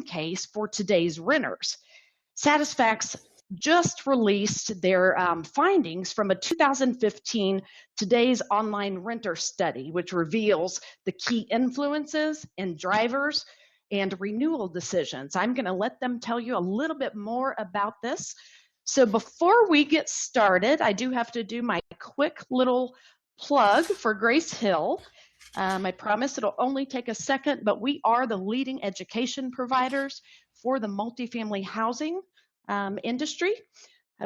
case for today's renters. Satisfax just released their findings from a 2015 Today's Online Renter study, which reveals the key influences and drivers and renewal decisions. I'm going to let them tell you a little bit more about this. So before we get started, I do have to do my quick little plug for Grace Hill. I promise it'll only take a second, but we are the leading education providers for the multifamily housing industry.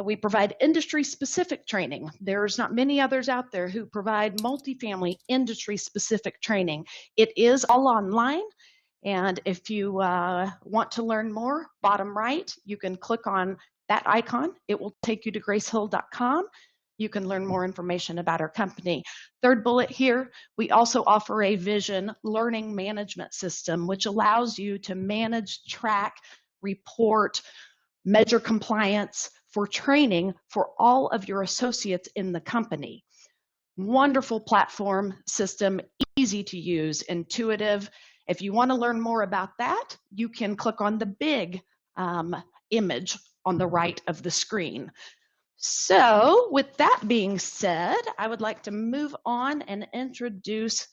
We provide industry-specific training. There's not many others out there who provide multifamily industry-specific training. It is all online, and if you want to learn more, bottom right, you can click on that icon. It will take you to gracehill.com. You can learn more information about our company. Third bullet here, we also offer a vision learning management system, which allows you to manage, track, report, measure compliance for training for all of your associates in the company. Wonderful platform system, easy to use, intuitive. If you want to learn more about that, you can click on the big image on the right of the screen. So with that being said, I would like to move on and introduce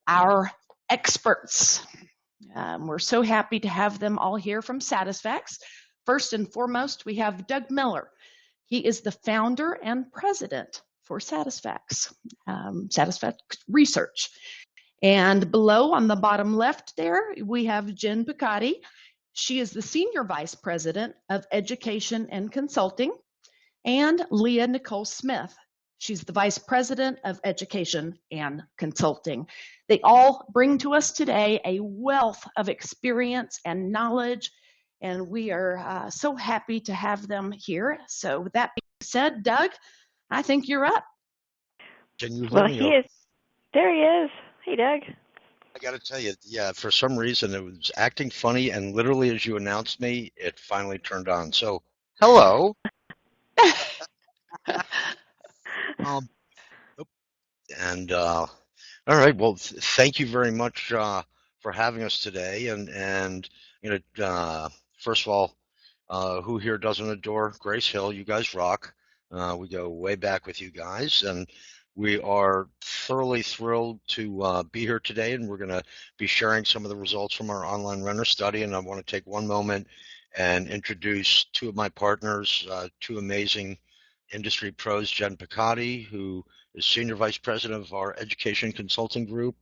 our experts. We're so happy to have them all here from Satisfax. First and foremost, we have Doug Miller. He is the founder and president for Satisfax, Satisfax Research. And below on the bottom left there, we have Jen Picotti. She is the senior vice president of education and consulting. And Leah Nicole Smith. She's the Vice President of Education and Consulting. They all bring to us today a wealth of experience and knowledge, and we are so happy to have them here. So with that being said, Doug, I think you're up. Can you hear Well, me? he is. There he is. Hey, Doug. I got to tell you, yeah, for some reason it was acting funny, and literally as you announced me, it finally turned on. So, hello. And all right, well, thank you very much for having us today. And you know, first of all, who here doesn't adore Grace Hill? You guys rock. We go way back with you guys, and we are thoroughly thrilled to be here today. And we're going to be sharing some of the results from our online renter study. And I want to take one moment and introduce two of my partners, two amazing industry pros, Jen Picotti, who is Senior Vice President of our Education Consulting Group,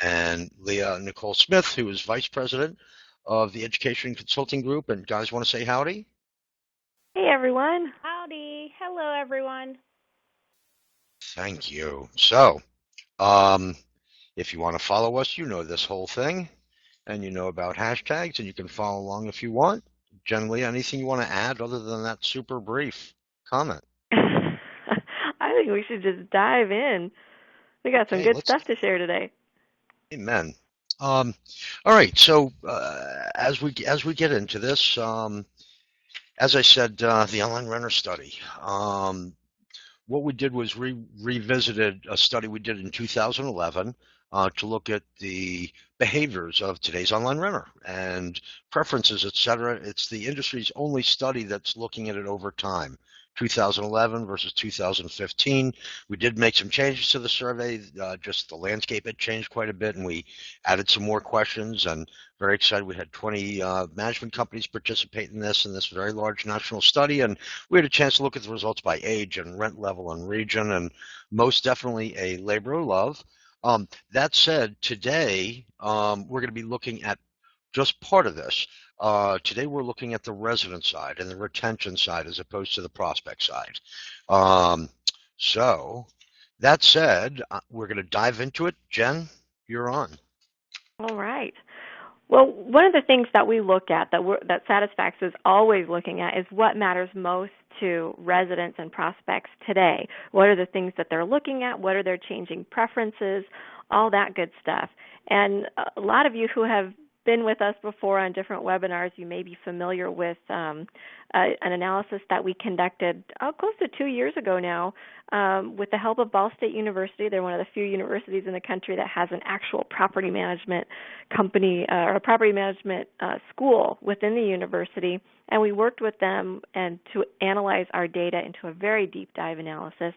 and Leah Nicole Smith, who is Vice President of the Education Consulting Group. And guys, want to say howdy? Hey, everyone. Howdy. Hello, everyone. Thank you. So, if you want to follow us, you know this whole thing, and you know about hashtags, and you can follow along if you want. Generally, anything you want to add other than that super brief comment? I think we should just dive in. We got some good stuff to share today. Amen. All right. So as we get into this, as I said, the online renter study. What we did was revisited a study we did in 2011 to look at the behaviors of today's online renter and preferences, et cetera. It's the industry's only study that's looking at it over time. 2011 versus 2015. We did make some changes to the survey. Just the landscape had changed quite a bit, and we added some more questions. And very excited, we had 20 management companies participate in this very large national study. And we had a chance to look at the results by age and rent level and region, and most definitely a labor of love. That said, today we're going to be looking at just part of this. Today we're looking at the resident side and the retention side as opposed to the prospect side. So that said, we're going to dive into it. Jen, you're on. All right. Well, one of the things that we look at, that Satisfax is always looking at, is what matters most to residents and prospects today. What are the things that they're looking at? What are their changing preferences? All that good stuff. And a lot of you who have been with us before on different webinars, you may be familiar with an analysis that we conducted close to 2 years ago now with the help of Ball State University. They're one of the few universities in the country that has an actual property management company or a property management school within the university. And we worked with them and to analyze our data into a very deep dive analysis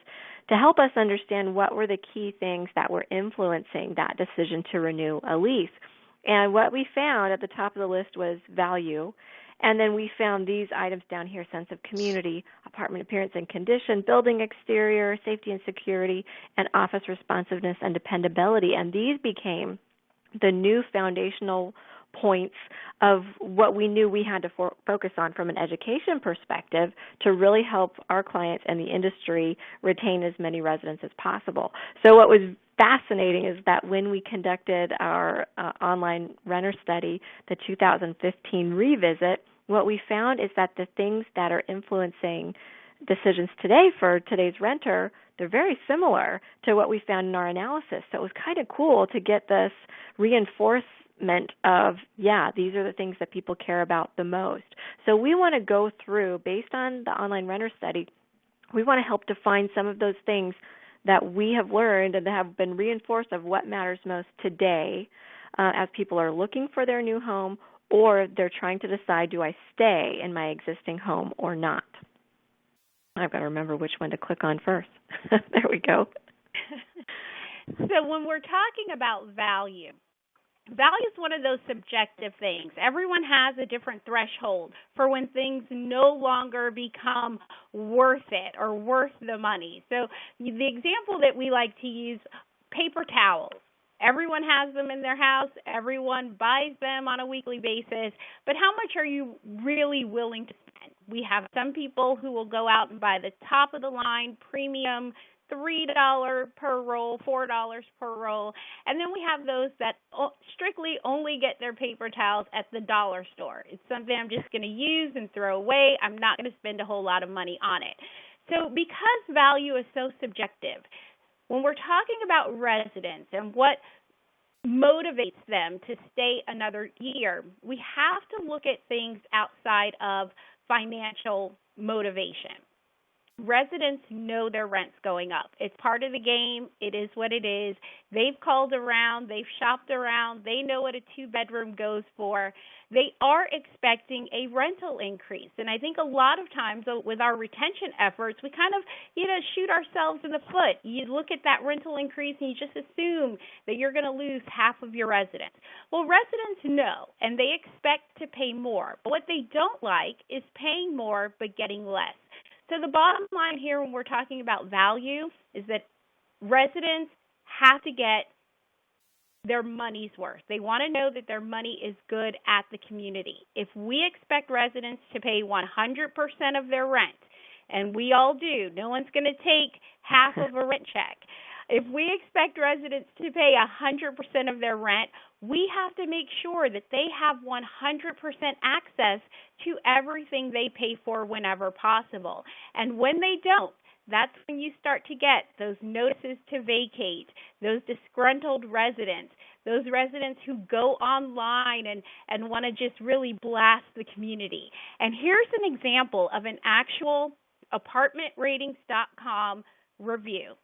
to help us understand what were the key things that were influencing that decision to renew a lease. And what we found at the top of the list was value. And then we found these items down here: sense of community, apartment appearance and condition, building exterior, safety and security, and office responsiveness and dependability. And these became the new foundational points of what we knew we had to focus on from an education perspective to really help our clients and the industry retain as many residents as possible. So what was fascinating is that when we conducted our online renter study, the 2015 revisit, what we found is that the things that are influencing decisions today for today's renter, they're very similar to what we found in our analysis. So it was kind of cool to get this reinforcement of, these are the things that people care about the most. So we want to go through, based on the online renter study, we want to help define some of those things that we have learned and that have been reinforced of what matters most today as people are looking for their new home or they're trying to decide, do I stay in my existing home or not? I've got to remember which one to click on first. There we go. So when we're talking about value is one of those subjective things. Everyone has a different threshold for when things no longer become worth it or worth the money. So the example that we like to use, paper towels. Everyone has them in their house. Everyone buys them on a weekly basis. But how much are you really willing to spend? We have some people who will go out and buy the top of the line premium $3 per roll, $4 per roll. And then we have those that strictly only get their paper towels at the dollar store. It's something I'm just going to use and throw away. I'm not going to spend a whole lot of money on it. So because value is so subjective, when we're talking about residents and what motivates them to stay another year, we have to look at things outside of financial motivation. Residents know their rent's going up. It's part of the game. It is what it is. They've called around. They've shopped around. They know what a two-bedroom goes for. They are expecting a rental increase. And I think a lot of times with our retention efforts, we kind of, shoot ourselves in the foot. You look at that rental increase and you just assume that you're going to lose half of your residents. Well, residents know, and they expect to pay more. But what they don't like is paying more but getting less. So the bottom line here when we're talking about value is that residents have to get their money's worth. They want to know that their money is good at the community. If we expect residents to pay 100% of their rent, and we all do, no one's going to take half of a rent check. If we expect residents to pay 100% of their rent, we have to make sure that they have 100% access to everything they pay for whenever possible. And when they don't, that's when you start to get those notices to vacate, those disgruntled residents, those residents who go online and want to just really blast the community. And here's an example of an actual apartmentratings.com review.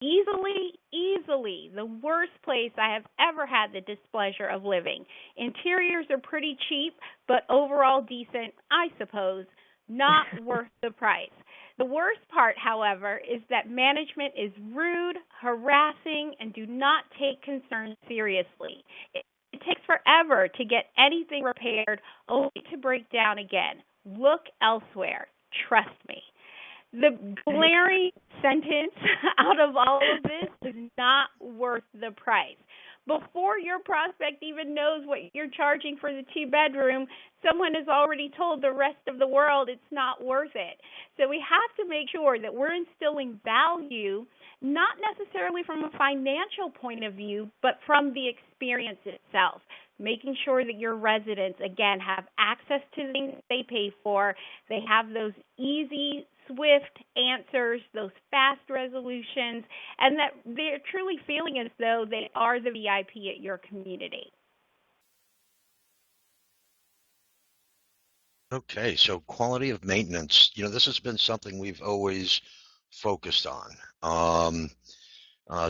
Easily the worst place I have ever had the displeasure of living. Interiors are pretty cheap, but overall decent, I suppose, not worth the price. The worst part, however, is that management is rude, harassing, and do not take concerns seriously. It takes forever to get anything repaired, only to break down again. Look elsewhere. Trust me. The glaring sentence out of all of this is not worth the price. Before your prospect even knows what you're charging for the two-bedroom, someone has already told the rest of the world it's not worth it. So we have to make sure that we're instilling value, not necessarily from a financial point of view, but from the experience itself. Making sure that your residents, again, have access to the things they pay for. They have those easy, swift answers, those fast resolutions, and that they're truly feeling as though they are the VIP at your community. Okay, so quality of maintenance. This has been something we've always focused on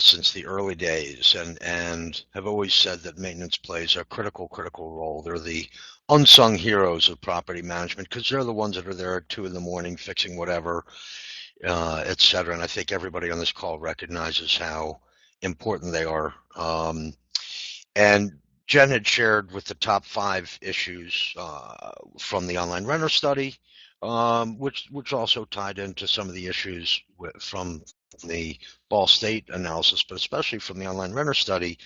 since the early days, and have always said that maintenance plays a critical role. They're the unsung heroes of property management because they're the ones that are there at 2 in the morning fixing whatever, et cetera. And I think everybody on this call recognizes how important they are. And Jen had shared with the top 5 issues from the online renter study, which also tied into some of the issues from the Ball State analysis, but especially from the online renter study,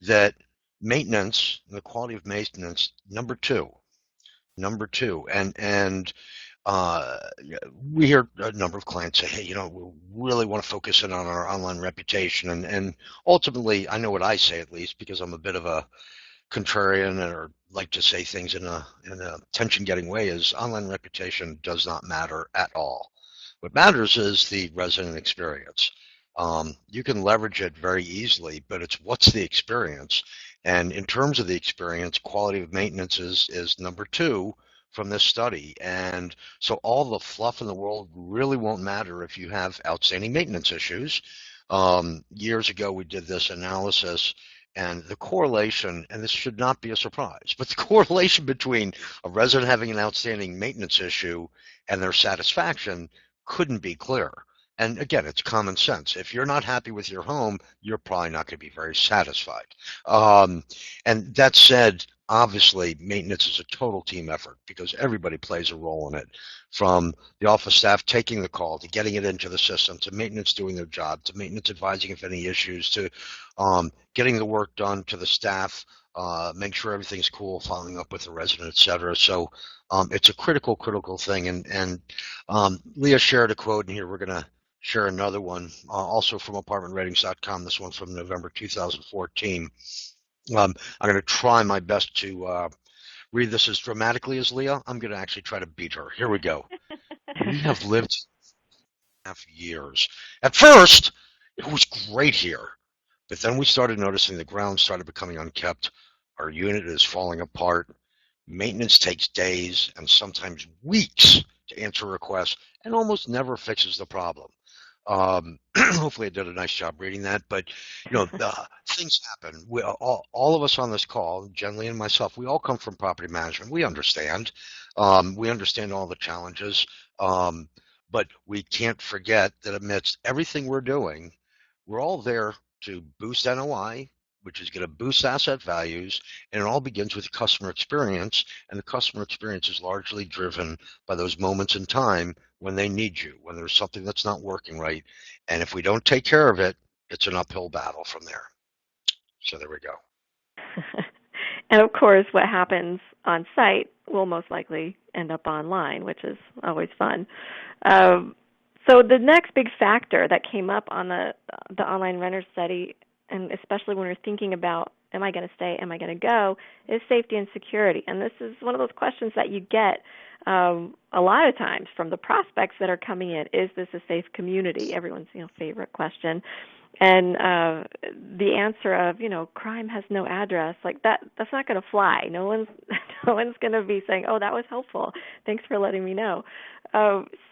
that maintenance, the quality of maintenance, number two, and we hear a number of clients say, hey, we really want to focus in on our online reputation. And ultimately, I know what I say, at least, because I'm a bit of a contrarian or like to say things in a tension-getting way, is online reputation does not matter at all. What matters is the resident experience. You can leverage it very easily, but it's what's the experience. And in terms of the experience, quality of maintenance is number 2 from this study. And so all the fluff in the world really won't matter if you have outstanding maintenance issues. Years ago, we did this analysis, and the correlation, and this should not be a surprise, but the correlation between a resident having an outstanding maintenance issue and their satisfaction couldn't be clearer. And again, it's common sense. If you're not happy with your home, you're probably not going to be very satisfied. And that said, obviously, maintenance is a total team effort because everybody plays a role in it, from the office staff taking the call to getting it into the system, to maintenance doing their job, to maintenance advising if any issues, to getting the work done, to the staff, make sure everything's cool, following up with the resident, et cetera. So it's a critical thing. And Leah shared a quote in here. We're going to share another one, also from apartmentratings.com, this one from November 2014. I'm going to try my best to read this as dramatically as Leah. I'm going to actually try to beat her. Here we go. We have lived 2.5 years. At first, it was great here, but then we started noticing the ground started becoming unkept. Our unit is falling apart. Maintenance takes days and sometimes weeks to answer requests and almost never fixes the problem. Hopefully I did a nice job reading that, but things happen. We all of us on this call, Jen Lee and myself, we all come from property management. We understand. We understand all the challenges, but we can't forget that amidst everything we're doing, we're all there to boost NOI, which is going to boost asset values, and it all begins with customer experience, and the customer experience is largely driven by those moments in time when they need you, when there's something that's not working right, and if we don't take care of it, it's an uphill battle from there. So there we go. And of course, what happens on site will most likely end up online, which is always fun. So the next big factor that came up on the online renter study, and especially when we're thinking about, am I going to stay, am I going to go, is safety and security. And this is one of those questions that you get a lot of times from the prospects that are coming in. Is this a safe community? Everyone's favorite question. And the answer of, crime has no address, like that's not going to fly. No one's going to be saying, oh, that was helpful. Thanks for letting me know.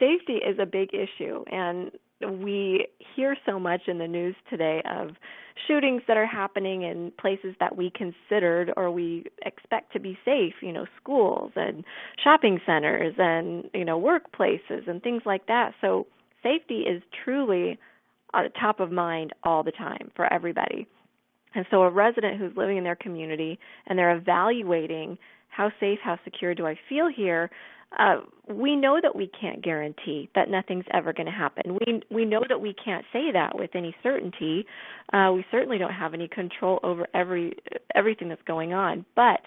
Safety is a big issue, and we hear so much in the news today of shootings that are happening in places that we considered or we expect to be safe, schools and shopping centers and, workplaces and things like that. So safety is truly top of mind all the time for everybody. And so a resident who's living in their community and they're evaluating how safe, how secure do I feel here, we know that we can't guarantee that nothing's ever going to happen. We know that we can't say that with any certainty. We certainly don't have any control over everything that's going on. But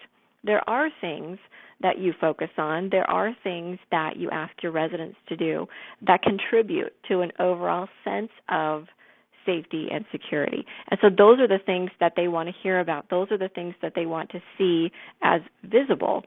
there are things that you focus on. There are things that you ask your residents to do that contribute to an overall sense of safety and security. And so those are the things that they want to hear about. Those are the things that they want to see as visible.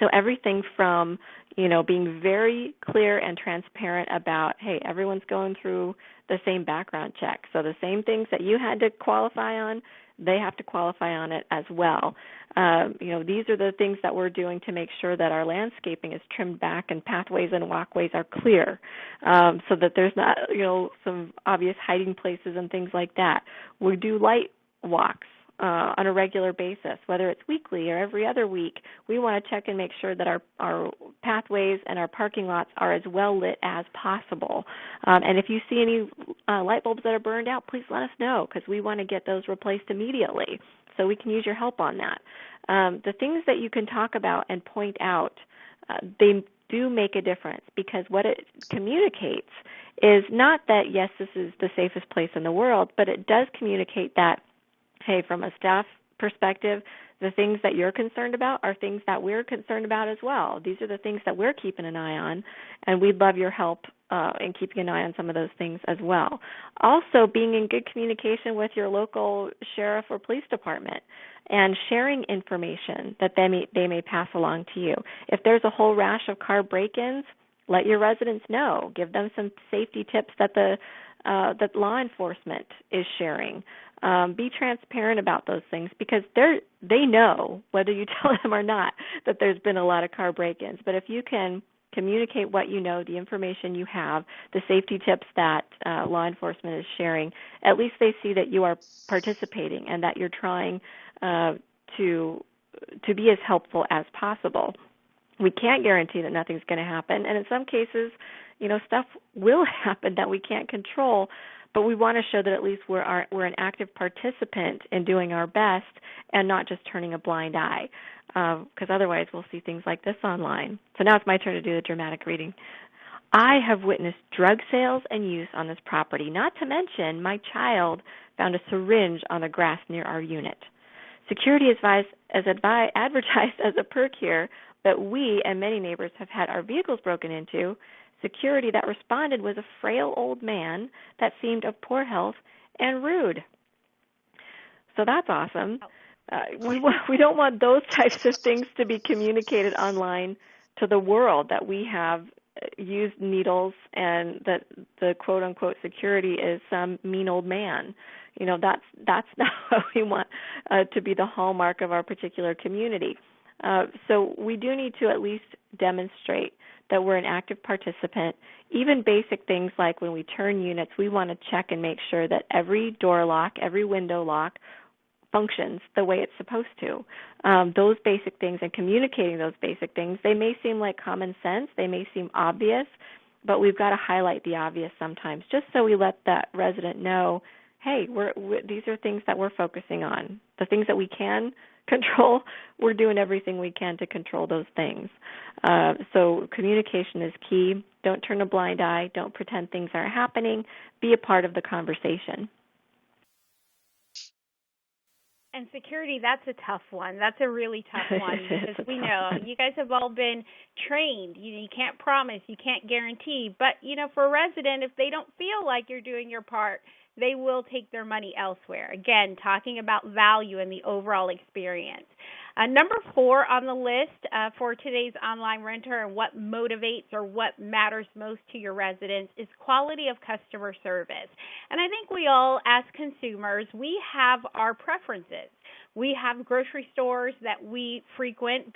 So everything from, being very clear and transparent about, hey, everyone's going through the same background check. So the same things that you had to qualify on, they have to qualify on it as well. These are the things that we're doing to make sure that our landscaping is trimmed back and pathways and walkways are clear, so that there's not, some obvious hiding places and things like that. We do light walks on a regular basis, whether it's weekly or every other week. We want to check and make sure that our pathways and our parking lots are as well lit as possible. And if you see any light bulbs that are burned out, please let us know, because we want to get those replaced immediately. So we can use your help on that. The things that you can talk about and point out, they do make a difference, because what it communicates is not that, yes, this is the safest place in the world, but it does communicate that, hey, from a staff perspective, the things that you're concerned about are things that we're concerned about as well. These are the things that we're keeping an eye on, and we'd love your help in keeping an eye on some of those things as well. Also, being in good communication with your local sheriff or police department and sharing information that they may pass along to you. If there's a whole rash of car break-ins, let your residents know. Give them some safety tips that that law enforcement is sharing. Be transparent about those things, because they know, whether you tell them or not, that there's been a lot of car break-ins. But if you can communicate what you know, the information you have, the safety tips that law enforcement is sharing, at least they see that you are participating and that you're trying to be as helpful as possible. We can't guarantee that nothing's going to happen, and in some cases, stuff will happen that we can't control. But we want to show that at least we're an active participant in doing our best and not just turning a blind eye, because otherwise we'll see things like this online. So now it's my turn to do the dramatic reading. I have witnessed drug sales and use on this property. Not to mention, my child found a syringe on the grass near our unit. Security is advertised as a perk here, but we and many neighbors have had our vehicles broken into. Security that responded was a frail old man that seemed of poor health and rude. So that's awesome. We don't want those types of things to be communicated online to the world, that we have used needles and that the quote-unquote security is some mean old man. That's not what we want to be the hallmark of our particular community. So we do need to at least demonstrate that we're an active participant. Even basic things like when we turn units, we want to check and make sure that every door lock, every window lock functions the way it's supposed to. Those basic things, and communicating those basic things, they may seem like common sense, they may seem obvious, but we've got to highlight the obvious sometimes, just so we let that resident know, hey, these are things that we're focusing on. The things that we can control, we're doing everything we can to control those things. So communication is key. Don't turn a blind eye. Don't pretend things aren't happening. Be a part of the conversation. And security, that's a tough one. That's a really tough one, because we know you guys have all been trained. You can't promise, you can't guarantee. But, for a resident, if they don't feel like you're doing your part, they will take their money elsewhere. Again, talking about value and the overall experience. Number 4 on the list for today's online renter, and what motivates or what matters most to your residents, is quality of customer service. And I think we all, as consumers, we have our preferences. We have grocery stores that we frequent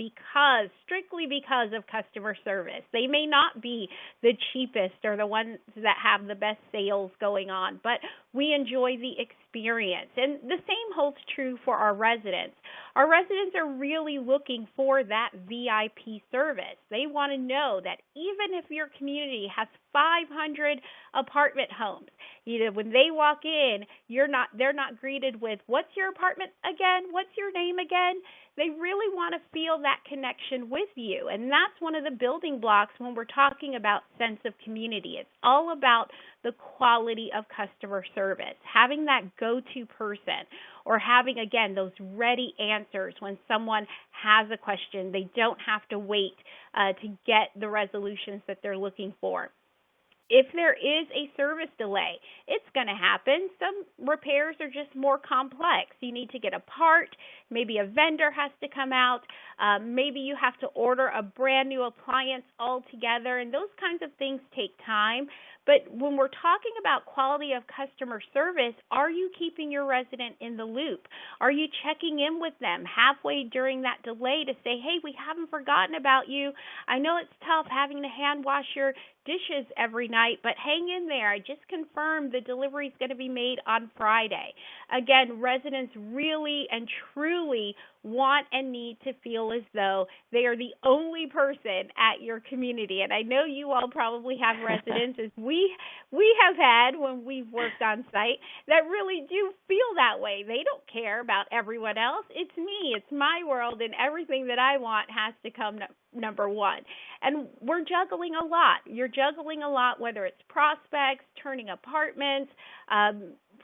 strictly because of customer service. They may not be the cheapest or the ones that have the best sales going on, but we enjoy the experience. And the same holds true for our residents. Our residents are really looking for that VIP service. They want to know that even if your community has 500 apartment homes, when they walk in, they're not greeted with, "What's your apartment again? What's your name again?" They really want to feel that connection with you. And that's one of the building blocks when we're talking about sense of community. It's all about the quality of customer service, having that go-to person, or having, again, those ready answers when someone has a question. They don't have to wait to get the resolutions that they're looking for. If there is a service delay, it's going to happen. Some repairs are just more complex. You need to get a part. Maybe a vendor has to come out. Maybe you have to order a brand new appliance altogether, and those kinds of things take time. But when we're talking about quality of customer service, are you keeping your resident in the loop? Are you checking in with them halfway during that delay to say, hey, we haven't forgotten about you. I know it's tough having to hand wash your dishes every night, but hang in there. I just confirmed the delivery is going to be made on Friday. Again, residents really and truly want and need to feel as though they are the only person at your community. And I know you all probably have residents, as we have had when we've worked on site, that really do feel that way. They don't care about everyone else. It's me. It's my world, and everything that I want has to come number one. And we're juggling a lot. You're juggling a lot, whether it's prospects, turning apartments,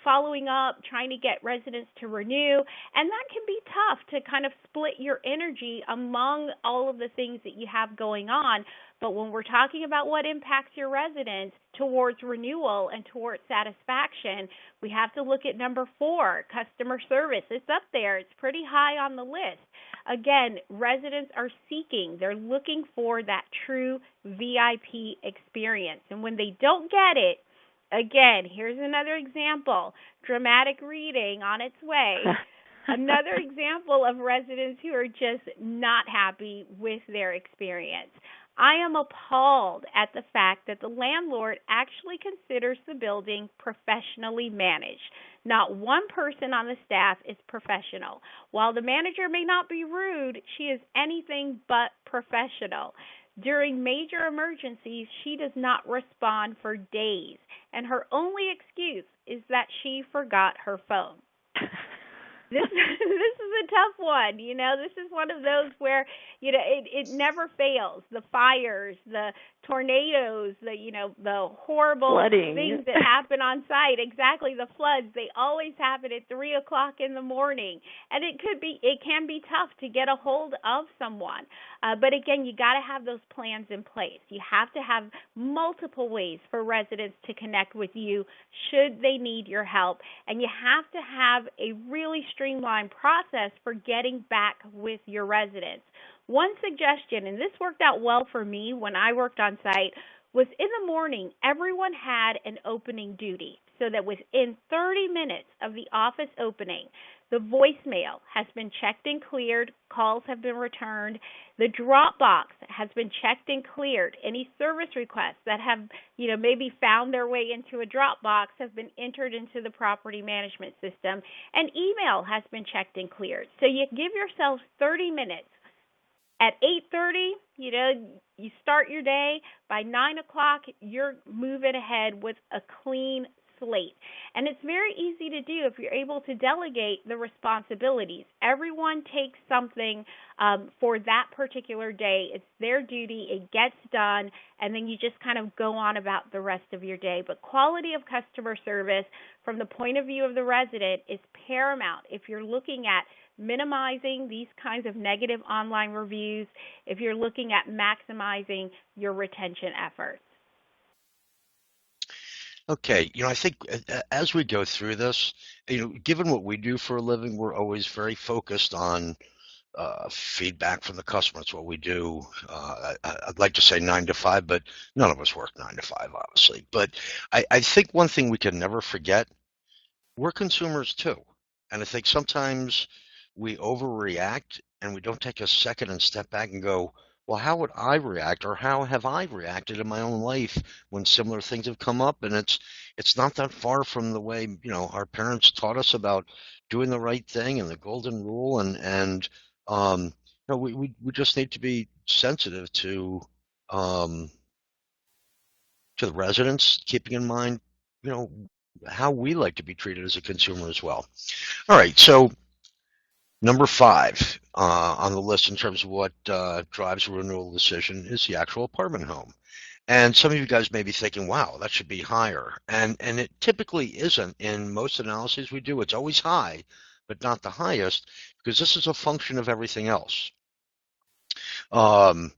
following up, trying to get residents to renew. And that can be tough to kind of split your energy among all of the things that you have going on. But when we're talking about what impacts your residents towards renewal and towards satisfaction, we have to look at number 4, customer service. It's up there. It's pretty high on the list. Again, residents are seeking, they're looking for that true VIP experience. And when they don't get it, again, here's another example, dramatic reading on its way. Another example of residents who are just not happy with their experience. I am appalled at the fact that the landlord actually considers the building professionally managed. Not one person on the staff is professional. While the manager may not be rude, she is anything but professional. During major emergencies, she does not respond for days, and her only excuse is that she forgot her phone. This is a tough one. This is one of those where, it never fails. The fires, the tornadoes, the horrible flooding things that happen on site. Exactly, the floods. They always happen at 3 o'clock in the morning, and it can be tough to get a hold of someone. But again, you got to have those plans in place. You have to have multiple ways for residents to connect with you should they need your help, and you have to have a really streamlined process for getting back with your residents. One suggestion, and this worked out well for me when I worked on site, was in the morning, everyone had an opening duty, so that within 30 minutes of the office opening, the voicemail has been checked and cleared, calls have been returned, the drop box has been checked and cleared, any service requests that have, maybe found their way into a drop box have been entered into the property management system, and email has been checked and cleared. So you give yourselves 30 minutes. At 8:30, you start your day. By 9 o'clock, you're moving ahead with a clean slate. And it's very easy to do if you're able to delegate the responsibilities. Everyone takes something for that particular day. It's their duty. It gets done. And then you just kind of go on about the rest of your day. But quality of customer service from the point of view of the resident is paramount if you're looking at minimizing these kinds of negative online reviews, if you're looking at maximizing your retention efforts. Okay, I think as we go through this, given what we do for a living, we're always very focused on feedback from the customer. It's what we do. I'd like to say 9 to 5, but none of us work 9 to 5, obviously. But I think one thing we can never forget, we're consumers too. And I think sometimes we overreact and we don't take a second and step back and go, well, how would I react, or how have I reacted in my own life when similar things have come up? And it's not that far from the way, our parents taught us about doing the right thing and the golden rule. And we just need to be sensitive to the residents, keeping in mind, how we like to be treated as a consumer as well. All right, so number 5 on the list in terms of what drives a renewal decision is the actual apartment home. And some of you guys may be thinking, wow, that should be higher. And it typically isn't. In most analyses we do, it's always high, but not the highest, because this is a function of everything else. And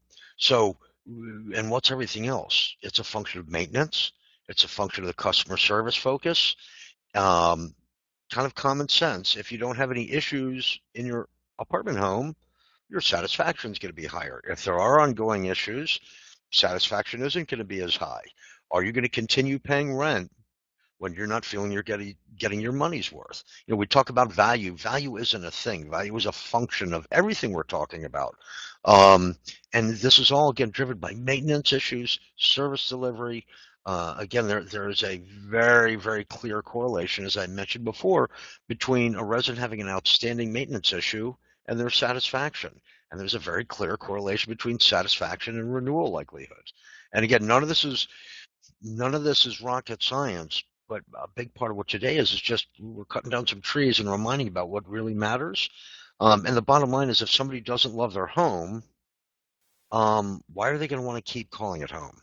what's everything else? It's a function of maintenance. It's a function of the customer service focus. Kind of common sense. If you don't have any issues in your apartment home, your satisfaction is going to be higher. If there are ongoing issues, satisfaction isn't going to be as high. Are you going to continue paying rent when you're not feeling you're getting your money's worth? We talk about value. Value isn't a thing. Value is a function of everything we're talking about. And this is all, again, driven by maintenance issues, service delivery. Again, there is a very, very clear correlation, as I mentioned before, between a resident having an outstanding maintenance issue and their satisfaction. And there's a very clear correlation between satisfaction and renewal likelihood. And again, none of this is rocket science, but a big part of what today is just we're cutting down some trees and reminding about what really matters. And the bottom line is, if somebody doesn't love their home, why are they going to want to keep calling it home?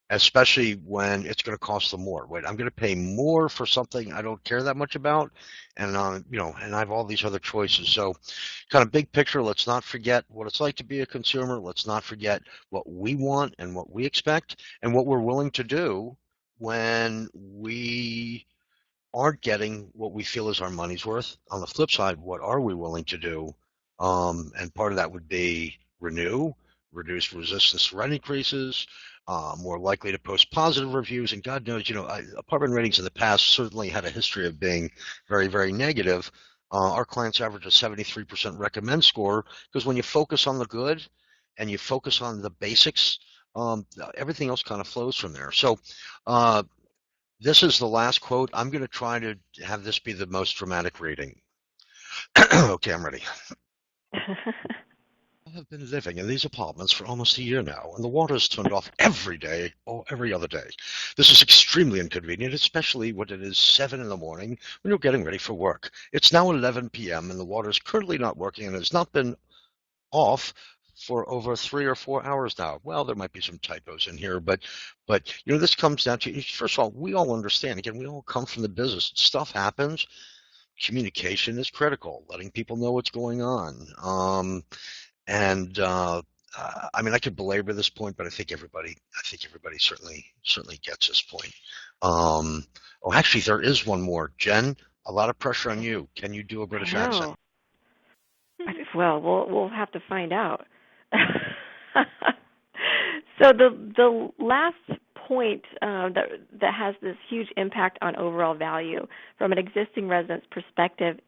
Especially when it's going to cost them more. Wait, I'm going to pay more for something I don't care that much about, and and I have all these other choices. So, kind of big picture, let's not forget what it's like to be a consumer. Let's not forget what we want and what we expect and what we're willing to do when we aren't getting what we feel is our money's worth. On the flip side, what are we willing to do? And part of that would be reduce resistance to rent increases, more likely to post positive reviews. And God knows, apartment ratings in the past certainly had a history of being very, very negative. Our clients average a 73% recommend score because when you focus on the good and you focus on the basics, everything else kind of flows from there. So, this is the last quote. I'm going to try to have this be the most dramatic reading. Okay, I'm ready. I have been living in these apartments for almost a year now, and the water is turned off every day or every other day. This is extremely inconvenient, especially when it is 7 in the morning when you're getting ready for work. It's now 11 p.m., and the water is currently not working and has not been off for over 3 or 4 hours now. Well, there might be some typos in here, but this comes down to, first of all, we all understand. Again, we all come from the business. Stuff happens. Communication is critical. Letting people know what's going on. I could belabor this point, but I think everybody certainly gets this point. Actually, there is one more. Jen, a lot of pressure on you. Can you do a British accent? Well, we'll have to find out. So the last point that has this huge impact on overall value from an existing resident's perspective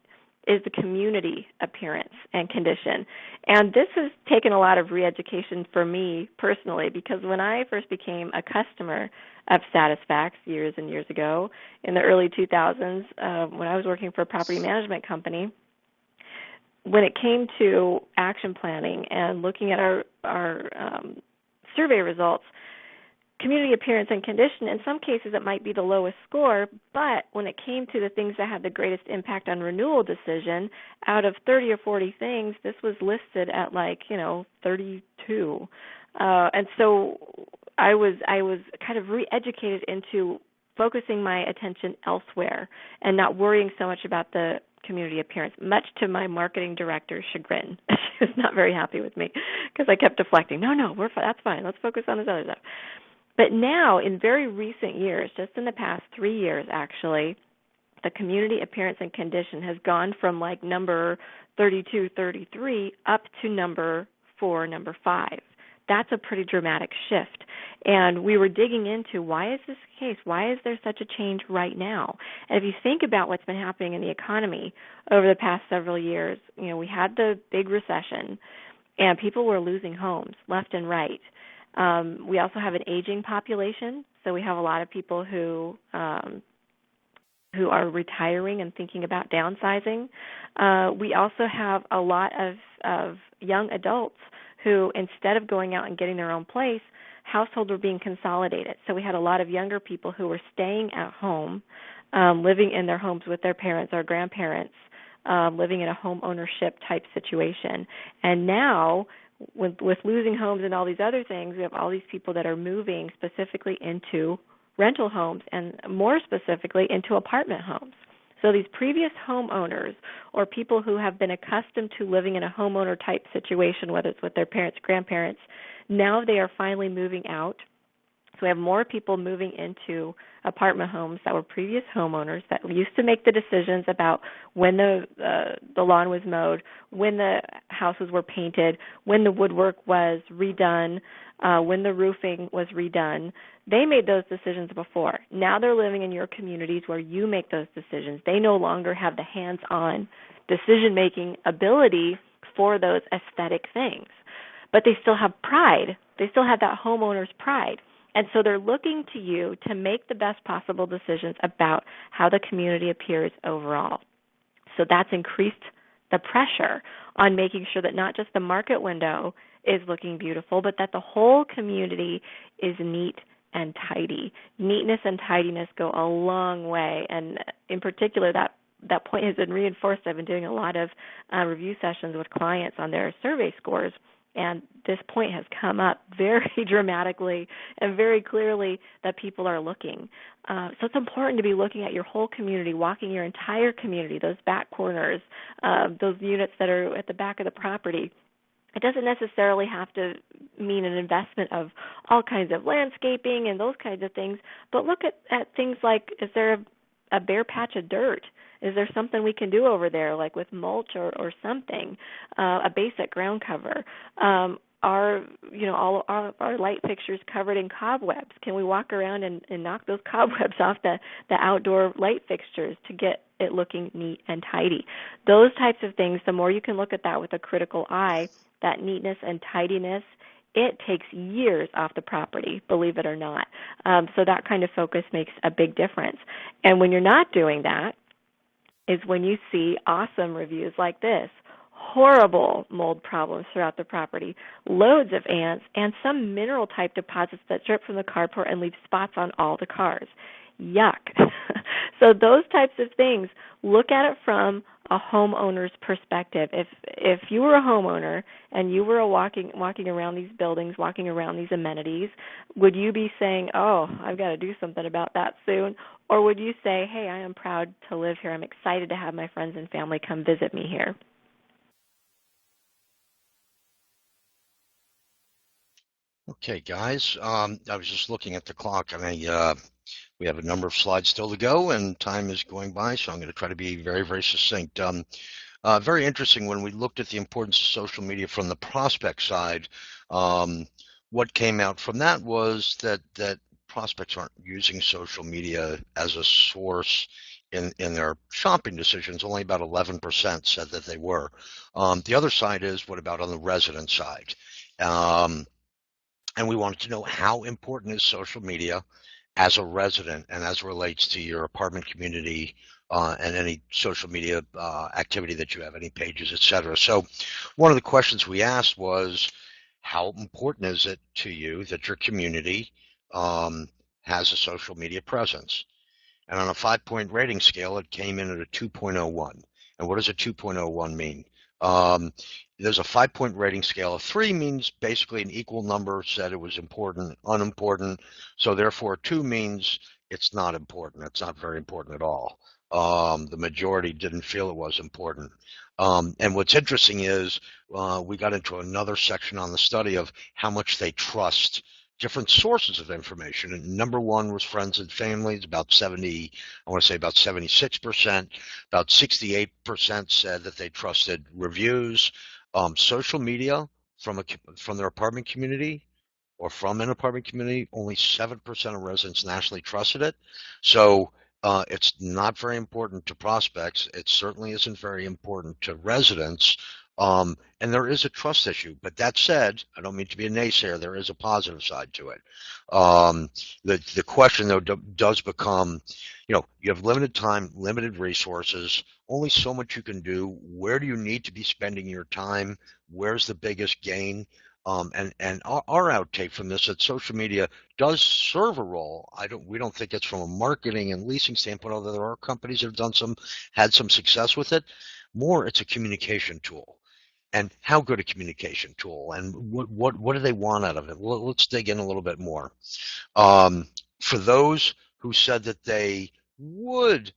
is the community appearance and condition. And this has taken a lot of re-education for me personally, because when I first became a customer of Satisfax years and years ago in the early 2000s, when I was working for a property management company, when it came to action planning and looking at our survey results, community appearance and condition, in some cases it might be the lowest score, but when it came to the things that had the greatest impact on renewal decision, out of 30 or 40 things, this was listed at 32. And so I was kind of re-educated into focusing my attention elsewhere and not worrying so much about the community appearance, much to my marketing director's chagrin. She was not very happy with me because I kept deflecting. No, that's fine. Let's focus on this other stuff. But now, in very recent years, just in the past 3 years actually, the community appearance and condition has gone from number 32, 33 up to number 4, number 5. That's a pretty dramatic shift. And we were digging into, why is this the case? Why is there such a change right now? And if you think about what's been happening in the economy over the past several years, we had the big recession, and people were losing homes left and right. We also have an aging population, so we have a lot of people who are retiring and thinking about downsizing. We also have a lot of young adults who, instead of going out and getting their own place, households were being consolidated. So we had a lot of younger people who were staying at home, living in their homes with their parents or grandparents, living in a home ownership type situation. And now, with losing homes and all these other things, we have all these people that are moving specifically into rental homes and more specifically into apartment homes. So these previous homeowners or people who have been accustomed to living in a homeowner type situation, whether it's with their parents, grandparents, now they are finally moving out So we have more people moving into apartment homes that were previous homeowners that used to make the decisions about when the lawn was mowed, when the houses were painted, when the woodwork was redone, when the roofing was redone. They made those decisions before. Now they're living in your communities where you make those decisions. They no longer have the hands-on decision-making ability for those aesthetic things. But they still have pride. They still have that homeowner's pride. And so they're looking to you to make the best possible decisions about how the community appears overall. So that's increased the pressure on making sure that not just the market window is looking beautiful, but that the whole community is neat and tidy. Neatness and tidiness go a long way, and in particular, that point has been reinforced. I've been doing a lot of review sessions with clients on their survey scores, and this point has come up very dramatically and very clearly that people are looking. So it's important to be looking at your whole community, walking your entire community, those back corners, those units that are at the back of the property. It doesn't necessarily have to mean an investment of all kinds of landscaping and those kinds of things, but look at things like, is there a bare patch of dirt? Is there something we can do over there, like with mulch or something, a basic ground cover? Are all our light fixtures covered in cobwebs? Can we walk around and knock those cobwebs off the outdoor light fixtures to get it looking neat and tidy? Those types of things, the more you can look at that with a critical eye, that neatness and tidiness, it takes years off the property, believe it or not. So that kind of focus makes a big difference. And when you're not doing that is when you see awesome reviews like this. Horrible mold problems throughout the property, loads of ants, and some mineral-type deposits that drip from the carport and leave spots on all the cars. Yuck. So those types of things, look at it from a homeowner's perspective. If you were a homeowner and you were walking around these buildings, walking around these amenities, would you be saying, oh, I've got to do something about that soon? Or would you say, hey, I am proud to live here. I'm excited to have my friends and family come visit me here? Okay, guys. I was just looking at the clock, and we have a number of slides still to go, and time is going by, so I'm going to try to be very, very succinct. Very interesting when we looked at the importance of social media from the prospect side. What came out from that was that prospects aren't using social media as a source in their shopping decisions. Only about 11% said that they were. The other side is, what about on the resident side? And we wanted to know, how important is social media as a resident and as it relates to your apartment community and any social media activity that you have, any pages, et cetera. So one of the questions we asked was, how important is it to you that your community has a social media presence? And on a 5-point rating scale, it came in at a 2.01. And what does a 2.01 mean? There's a 5-point rating scale. A 3 means basically an equal number said it was important, unimportant. So therefore, 2 means it's not important. It's not very important at all. The majority didn't feel it was important. And what's interesting is we got into another section on the study of how much they trust different sources of information. And number one was friends and families, about 70, I want to say about 76%. About 68% said that they trusted reviews. Social media from their apartment community or from an apartment community, only 7% of residents nationally trusted it. So it's not very important to prospects. It certainly isn't very important to residents. And there is a trust issue. But that said, I don't mean to be a naysayer. There is a positive side to it. The question, though, does become, you have limited time, limited resources, only so much you can do. Where do you need to be spending your time? Where's the biggest gain? And our outtake from this, that social media does serve a role. We don't think it's from a marketing and leasing standpoint, although there are companies that have had some success with it. More, it's a communication tool. And how good a communication tool, and what do they want out of it? Well, let's dig in a little bit more. For those who said that they would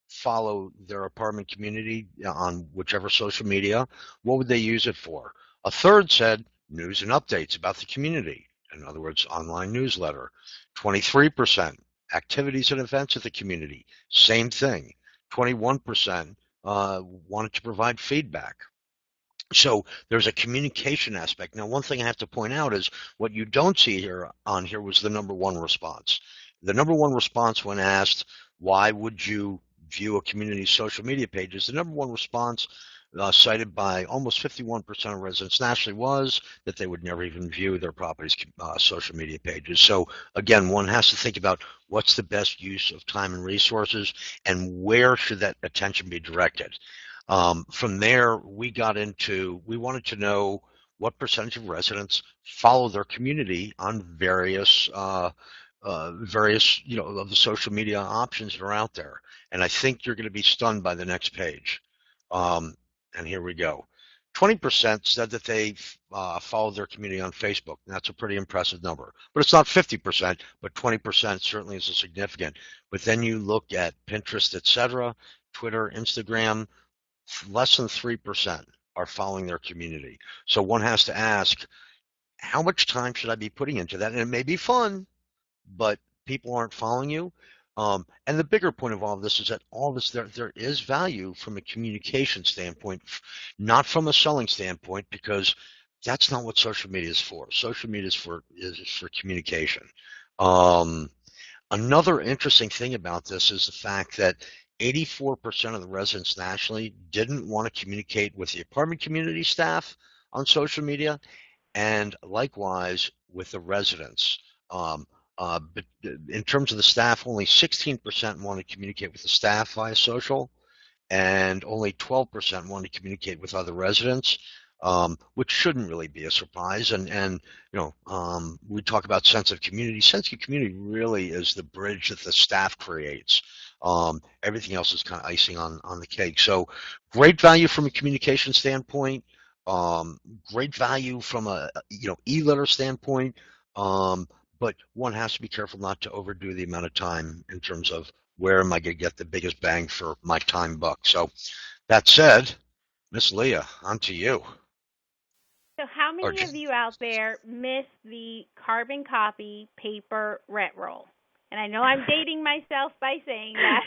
follow their apartment community on whichever social media, what would they use it for? A third said news and updates about the community. in other words, online newsletter. 23% activities and events at the community, same thing. 21% wanted to provide feedback. So there's a communication aspect. Now, one thing I have to point out is what you don't see here on here was the number one response. The number one response when asked, why would you view a community's social media pages? The number one response cited by almost 51% of residents nationally was that they would never even view their property's social media pages. So again, one has to think about what's the best use of time and resources and where should that attention be directed. From there, we wanted to know what percentage of residents follow their community on various, of the social media options that are out there. And I think you're going to be stunned by the next page. And here we go. 20% said that they follow their community on Facebook. And that's a pretty impressive number. But it's not 50%, but 20% certainly is a significant. But then you look at Pinterest, etc., Twitter, Instagram, less than 3% are following their community. So one has to ask, how much time should I be putting into that? And it may be fun, but people aren't following you. And the bigger point of all of this is that there is value from a communication standpoint, not from a selling standpoint, because that's not what social media is for. Social media is for communication. Another interesting thing about this is the fact that 84% of the residents nationally didn't want to communicate with the apartment community staff on social media, and likewise with the residents. But in terms of the staff, only 16% want to communicate with the staff via social, and only 12% want to communicate with other residents, which shouldn't really be a surprise. And we talk about sense of community. Sense of community really is the bridge that the staff creates. Everything else is kind of icing on the cake. So great value from a communication standpoint, great value from a e-letter standpoint, but one has to be careful not to overdo the amount of time in terms of where am I going to get the biggest bang for my time buck. So that said, Miss Leah, on to you. So how many of you out there miss the carbon copy paper rent roll? And I know I'm dating myself by saying that,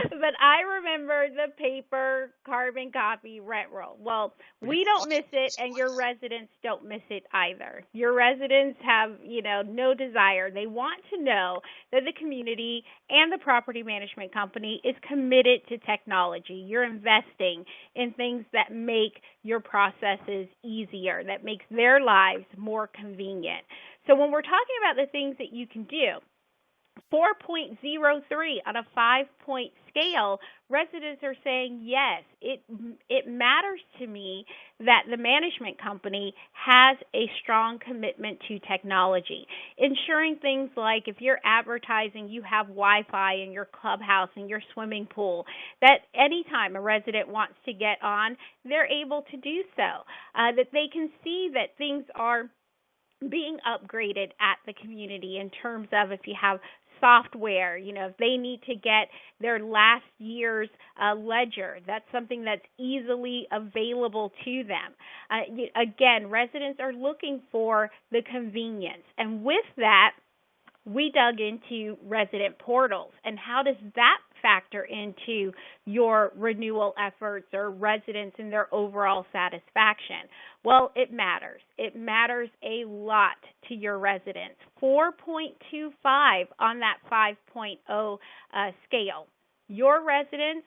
but I remember the paper carbon copy rent roll. Well, we don't miss it, and your residents don't miss it either. Your residents have, no desire. They want to know that the community and the property management company is committed to technology. You're investing in things that make your processes easier, that makes their lives more convenient. So when we're talking about the things that you can do, 4.03 on a 5-point scale, residents are saying, yes, it matters to me that the management company has a strong commitment to technology, ensuring things like if you're advertising you have Wi-Fi in your clubhouse and your swimming pool, that anytime a resident wants to get on, they're able to do so, that they can see that things are being upgraded at the community in terms of if you have software, if they need to get their last year's ledger, that's something that's easily available to them. Again, residents are looking for the convenience. And with that, we dug into resident portals and how does that factor into your renewal efforts or residents and their overall satisfaction? Well, it matters. It matters a lot to your residents. 4.25 on that 5.0 scale. Your residents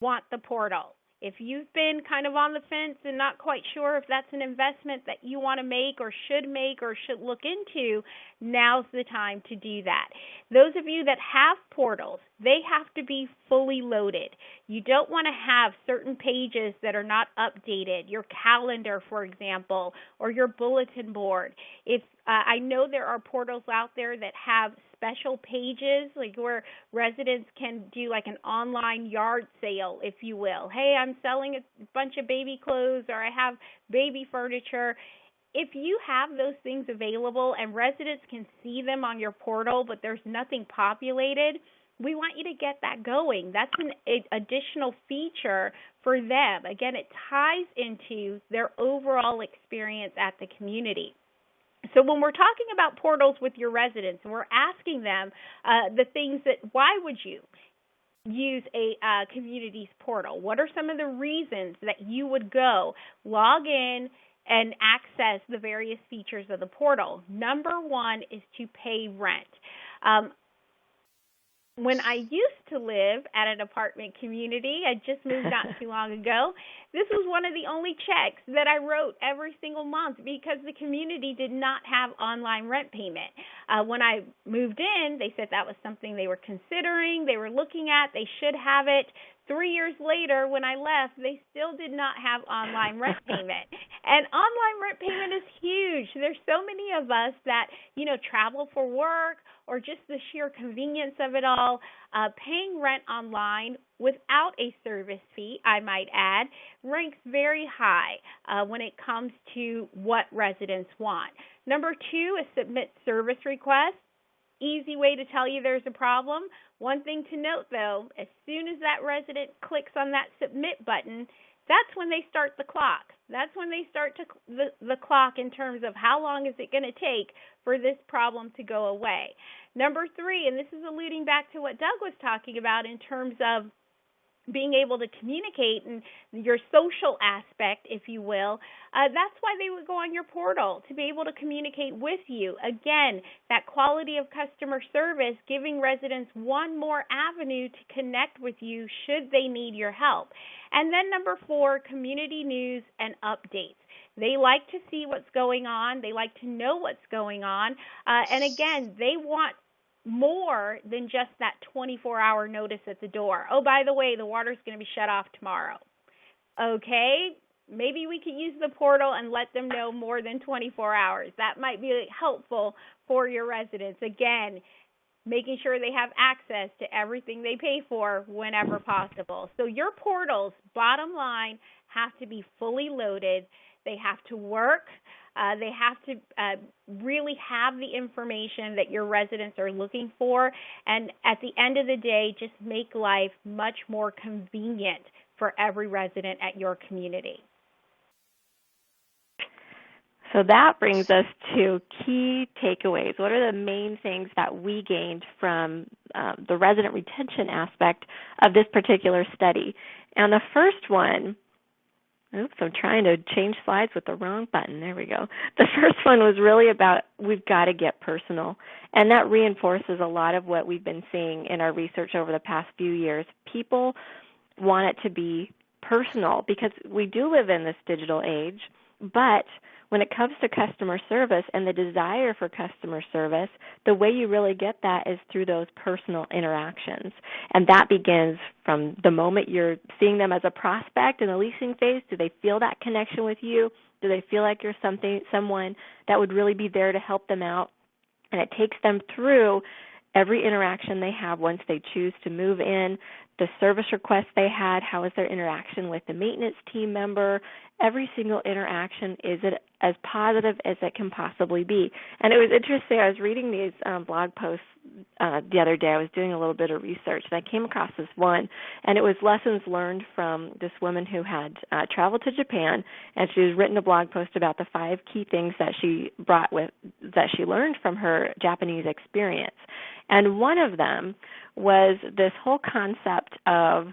want the portal. If you've been kind of on the fence and not quite sure if that's an investment that you want to make or should look into, now's the time to do that. Those of you that have portals, they have to be fully loaded. You don't want to have certain pages that are not updated, your calendar, for example, or your bulletin board. If I know there are portals out there that have special pages, like where residents can do like an online yard sale, if you will. Hey, I'm selling a bunch of baby clothes, or I have baby furniture. If you have those things available and residents can see them on your portal, but there's nothing populated, we want you to get that going. That's an additional feature for them. Again, it ties into their overall experience at the community. So when we're talking about portals with your residents and we're asking them the things that, why would you use a community's portal? What are some of the reasons that you would go log in and access the various features of the portal? Number one is to pay rent. When I used to live at an apartment community, I just moved not too long ago, this was one of the only checks that I wrote every single month because the community did not have online rent payment. When I moved in, they said that was something they were considering, they were looking at, they should have it. 3 years later, when I left, they still did not have online rent payment. And online rent payment is huge. There's so many of us that, travel for work or just the sheer convenience of it all. Paying rent online without a service fee, I might add, ranks very high when it comes to what residents want. Number two is submit service requests. Easy way to tell you there's a problem. One thing to note, though, as soon as that resident clicks on that submit button, that's when they start the clock. That's when they start the clock in terms of how long is it going to take for this problem to go away. Number three, and this is alluding back to what Doug was talking about in terms of being able to communicate and your social aspect, if you will, that's why they would go on your portal, to be able to communicate with you. Again, that quality of customer service, giving residents one more avenue to connect with you should they need your help. And then number four, community news and updates. They like to see what's going on. They like to know what's going on. And again, they want more than just that 24-hour notice at the door. Oh, by the way, the water's going to be shut off tomorrow. Okay, maybe we could use the portal and let them know more than 24 hours. That might be helpful for your residents. Again, making sure they have access to everything they pay for whenever possible. So your portals, bottom line, have to be fully loaded. They have to work. They have to really have the information that your residents are looking for. And at the end of the day, just make life much more convenient for every resident at your community. So that brings us to key takeaways. What are the main things that we gained from the resident retention aspect of this particular study? And the first one, oops, I'm trying to change slides with the wrong button. There we go. The first one was really about we've got to get personal. And that reinforces a lot of what we've been seeing in our research over the past few years. People want it to be personal because we do live in this digital age, but when it comes to customer service and the desire for customer service, the way you really get that is through those personal interactions. And that begins from the moment you're seeing them as a prospect in the leasing phase. Do they feel that connection with you? Do they feel like you're someone that would really be there to help them out? And it takes them through every interaction they have once they choose to move in, the service request they had, how is their interaction with the maintenance team member. Every single interaction is as positive as it can possibly be. And it was interesting, I was reading these blog posts the other day. I was doing a little bit of research, and I came across this one, and it was lessons learned from this woman who had traveled to Japan, and she has written a blog post about the 5 key things that she that she learned from her Japanese experience. And one of them was this whole concept of,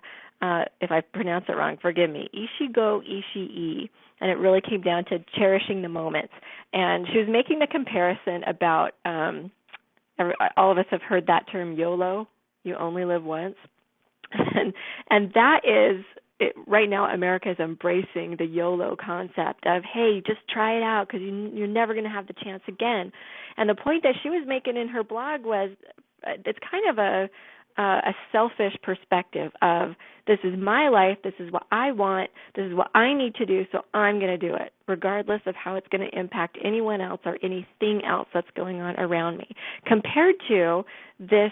if I pronounce it wrong, forgive me, Ishigo Ishii, and it really came down to cherishing the moments. And she was making the comparison about, all of us have heard that term YOLO, you only live once. And that is, right now America is embracing the YOLO concept of, hey, just try it out because you're never going to have the chance again. And the point that she was making in her blog was it's kind of a selfish perspective of this is my life, this is what I want, this is what I need to do, so I'm going to do it, regardless of how it's going to impact anyone else or anything else that's going on around me. Compared to this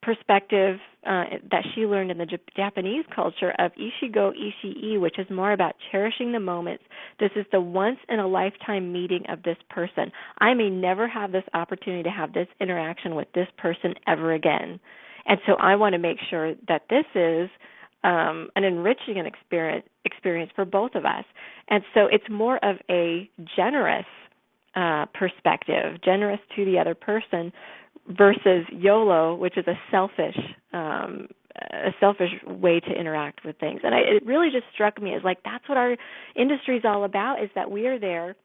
perspective that she learned in the Japanese culture of Ishigo Ishii, which is more about cherishing the moments. This is the once-in-a-lifetime meeting of this person. I may never have this opportunity to have this interaction with this person ever again. And so I want to make sure that this is an enriching experience for both of us. And so it's more of a generous perspective, generous to the other person, versus YOLO, which is a selfish way to interact with things. And it really just struck me as like that's what our industry is all about, is that we are there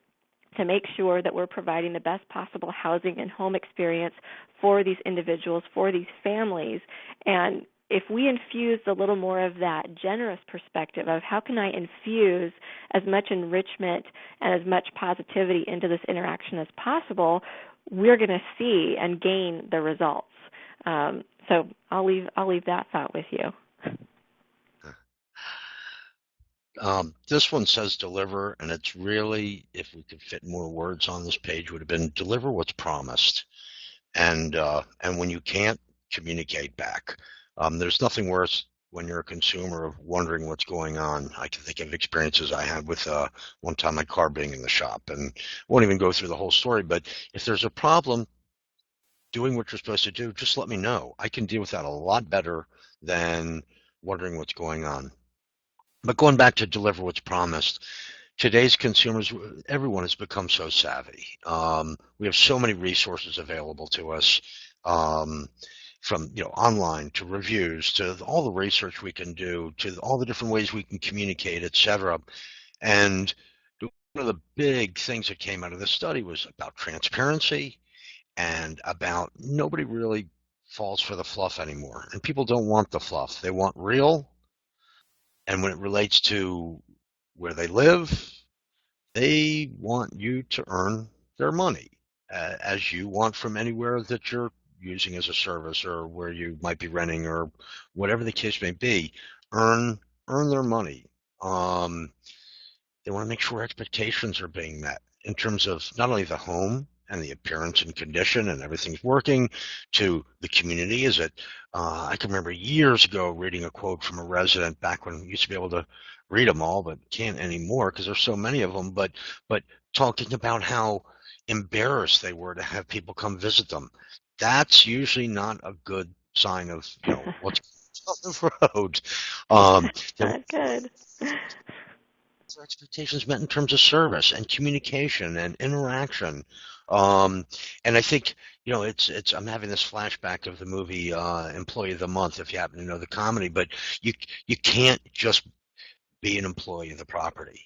to make sure that we're providing the best possible housing and home experience for these individuals, for these families. And if we infused a little more of that generous perspective of how can I infuse as much enrichment and as much positivity into this interaction as possible, we're going to see and gain the results. So I'll leave that thought with you. This one says deliver, and it's really, if we could fit more words on this page, would have been deliver what's promised. And when you can't, communicate back. There's nothing worse when you're a consumer of wondering what's going on. I can think of experiences I had with one time my car being in the shop, and won't even go through the whole story, but if there's a problem doing what you're supposed to do, just let me know. I can deal with that a lot better than wondering what's going on. But going back to deliver what's promised, today's consumers, everyone has become so savvy. We have so many resources available to us, from online to reviews to all the research we can do to all the different ways we can communicate, etc. And one of the big things that came out of this study was about transparency and about nobody really falls for the fluff anymore. And people don't want the fluff. They want real. And when it relates to where they live, they want you to earn their money, as you want from anywhere that you're using as a service or where you might be renting or whatever the case may be. Earn their money. They want to make sure expectations are being met in terms of not only the home and the appearance and condition and everything's working, to the community. Is it? I can remember years ago reading a quote from a resident back when we used to be able to read them all, but can't anymore because there's so many of them. But talking about how embarrassed they were to have people come visit them. That's usually not a good sign of what's on the road. Not good. Expectations met in terms of service and communication and interaction. And I think, it's I'm having this flashback of the movie Employee of the Month, if you happen to know the comedy, but you can't just be an employee of the property.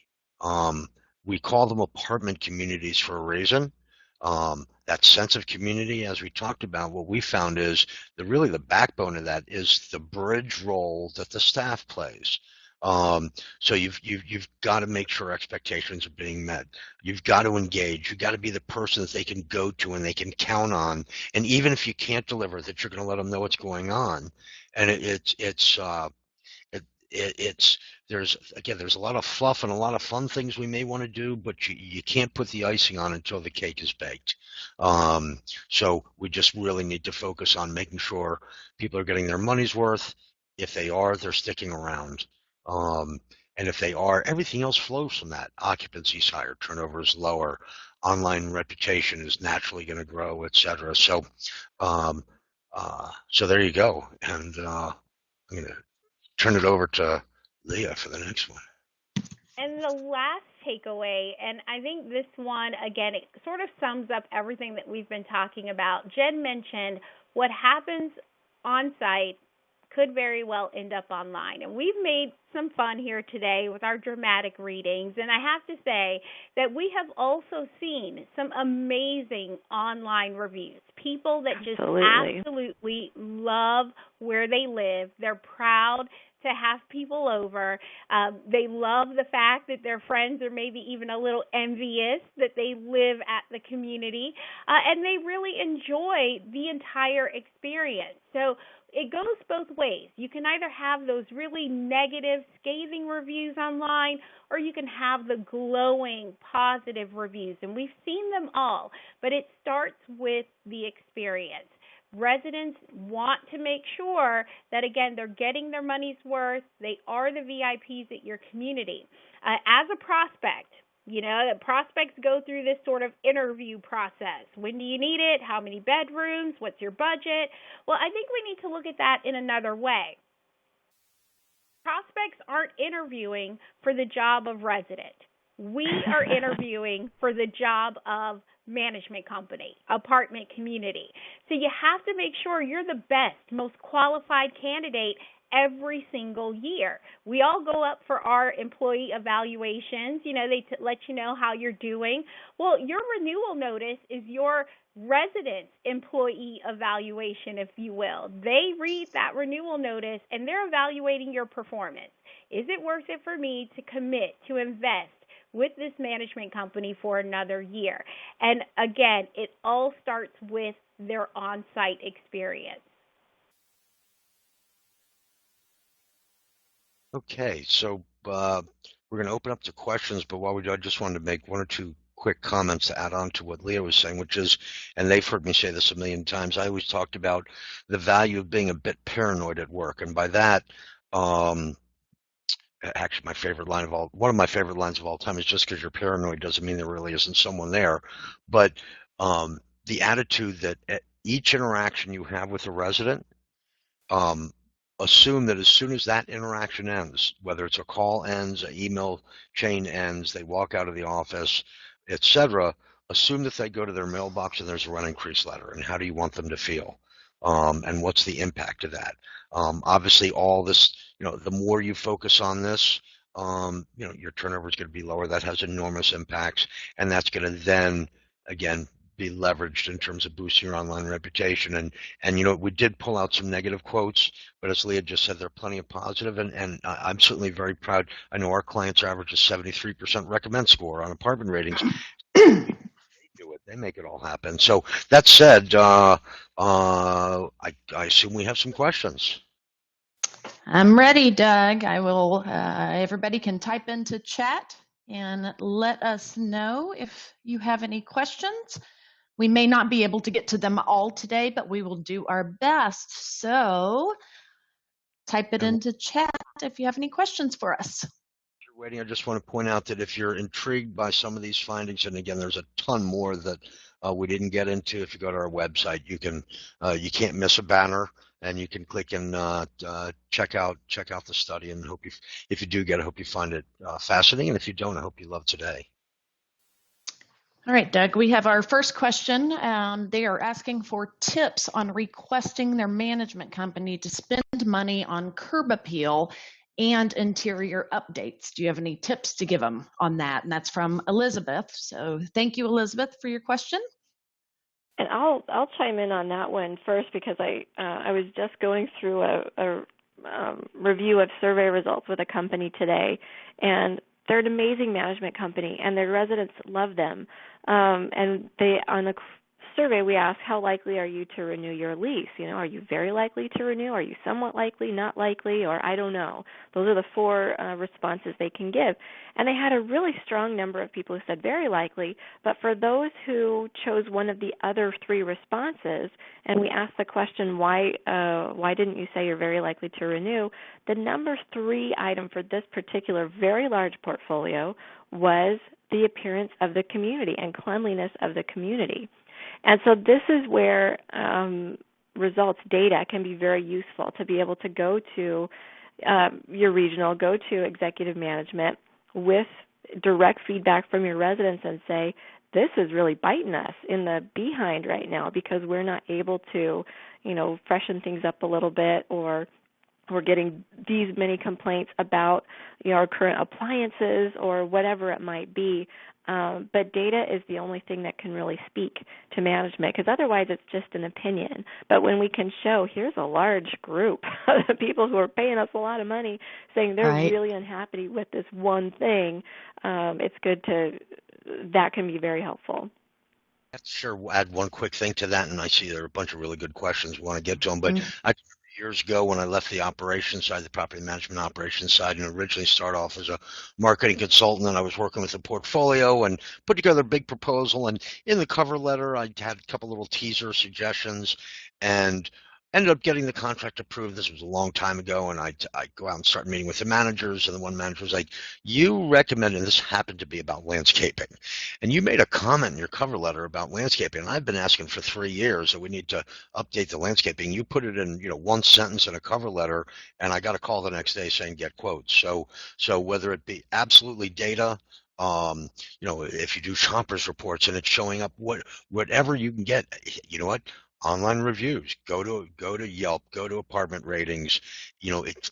We call them apartment communities for a reason. That sense of community, as we talked about, what we found is the backbone of that is the bridge role that the staff plays. So you've got to make sure expectations are being met. You've got to engage. You've got to be the person that they can go to and they can count on. And even if you can't deliver, that you're going to let them know what's going on. And there's a lot of fluff and a lot of fun things we may want to do, but you can't put the icing on until the cake is baked. So we just really need to focus on making sure people are getting their money's worth. If they are, they're sticking around. And if they are, everything else flows from that. Occupancy is higher, turnover is lower, online reputation is naturally going to grow, etc. So there you go. And I'm going to turn it over to Leah for the next one. And the last takeaway, and I think this one, again, it sort of sums up everything that we've been talking about. Jen mentioned what happens on site could very well end up online. And we've made some fun here today with our dramatic readings. And I have to say that we have also seen some amazing online reviews. People that just absolutely love where they live. They're proud to have people over. They love the fact that their friends are maybe even a little envious that they live at the community. And they really enjoy the entire experience. So it goes both ways. You can either have those really negative, scathing reviews online, or you can have the glowing, positive reviews. And we've seen them all, but it starts with the experience. Residents want to make sure that, again, they're getting their money's worth. They are the VIPs at your community. As a prospect, the prospects go through this sort of interview process. When do you need it? How many bedrooms? What's your budget? Well, I think we need to look at that in another way. Prospects aren't interviewing for the job of resident. we are interviewing for the job of management company, apartment community. So you have to make sure you're the best, most qualified candidate every single year. We all go up for our employee evaluations. They let you know how you're doing. Well, your renewal notice is your resident employee evaluation, if you will. They read that renewal notice and they're evaluating your performance. Is it worth it for me to commit to invest with this management company for another year? And again, it all starts with their on-site experience. Okay, so we're going to open up to questions, but while we do, I just wanted to make one or two quick comments to add on to what Leah was saying, which is, and they've heard me say this a million times, I always talked about the value of being a bit paranoid at work. And by that, actually one of my favorite lines of all time is, just because you're paranoid doesn't mean there really isn't someone there. But the attitude that at each interaction you have with a resident, assume that as soon as that interaction ends, whether it's a call ends, an email chain ends, they walk out of the office, etc., assume that they go to their mailbox and there's a rent increase letter. And how do you want them to feel? And what's the impact of that? Obviously, all this, the more you focus on this, your turnover is going to be lower. That has enormous impacts, and that's going to then, again, be leveraged in terms of boosting your online reputation. And we did pull out some negative quotes, but as Leah just said, there are plenty of positive, and I'm certainly very proud. I know our clients average a 73% recommend score on apartment ratings. They do it. They make it all happen. So that said, I assume we have some questions. I'm ready, Doug. I will. Everybody can type into chat and let us know if you have any questions. We may not be able to get to them all today, but we will do our best. So type it into chat if you have any questions for us. You're waiting. I just want to point out that if you're intrigued by some of these findings, and again, there's a ton more that we didn't get into. If you go to our website, you can't miss a banner, and you can click and check out the study. And if you do get it, I hope you find it fascinating. And if you don't, I hope you love today. All right, Doug, we have our first question. They are asking for tips on requesting their management company to spend money on curb appeal and interior updates. Do you have any tips to give them on that? And that's from Elizabeth. So thank you, Elizabeth, for your question. And I'll chime in on that one first, because I was just going through a review of survey results with a company today, and they're an amazing management company, and their residents love them. And on the survey, we asked, how likely are you to renew your lease? Are you very likely to renew? Are you somewhat likely, not likely, or I don't know? Those are the four responses they can give. And they had a really strong number of people who said very likely, but for those who chose one of the other three responses, and we asked the question, why didn't you say you're very likely to renew? The number 3 item for this particular very large portfolio was the appearance of the community and cleanliness of the community. And so this is where results data can be very useful, to be able to go to your regional, go to executive management with direct feedback from your residents and say, this is really biting us in the behind right now because we're not able to, freshen things up a little bit, or we're getting these many complaints about our current appliances or whatever it might be. But data is the only thing that can really speak to management, because otherwise it's just an opinion. But when we can show, here's a large group of people who are paying us a lot of money saying they're really unhappy with this one thing, it's good that can be very helpful. Sure, add one quick thing to that, and I see there are a bunch of really good questions we want to get to them, but years ago when I left the operations side, the property management operations side, and originally started off as a marketing consultant, and I was working with a portfolio and put together a big proposal. And in the cover letter, I had a couple little teaser suggestions and ended up getting the contract approved. This was a long time ago, and I go out and start meeting with the managers, and the one manager was like, you recommended, and this happened to be about landscaping, and you made a comment in your cover letter about landscaping, and I've been asking for 3 years that we need to update the landscaping. You put it in, one sentence in a cover letter, and I got a call the next day saying get quotes. So whether it be absolutely data, if you do shoppers reports and it's showing up whatever you can get, you know what? Online reviews, go to Yelp, go to apartment ratings,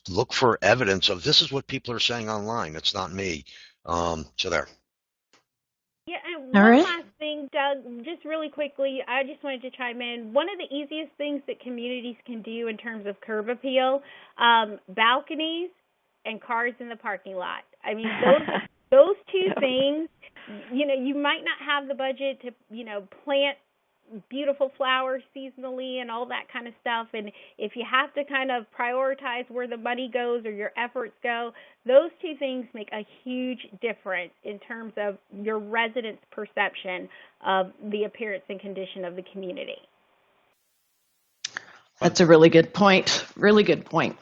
look for evidence of this is what people are saying online. It's not me. So there. Yeah, and All one right. last thing, Doug, just really quickly, I just wanted to chime in. One of the easiest things that communities can do in terms of curb appeal, balconies and cars in the parking lot. I mean, those two Yep. things, you might not have the budget to, plant beautiful flowers seasonally and all that kind of stuff, and if you have to kind of prioritize where the money goes or your efforts go, those two things make a huge difference in terms of your residents' perception of the appearance and condition of the community. That's a really good point. Really good point.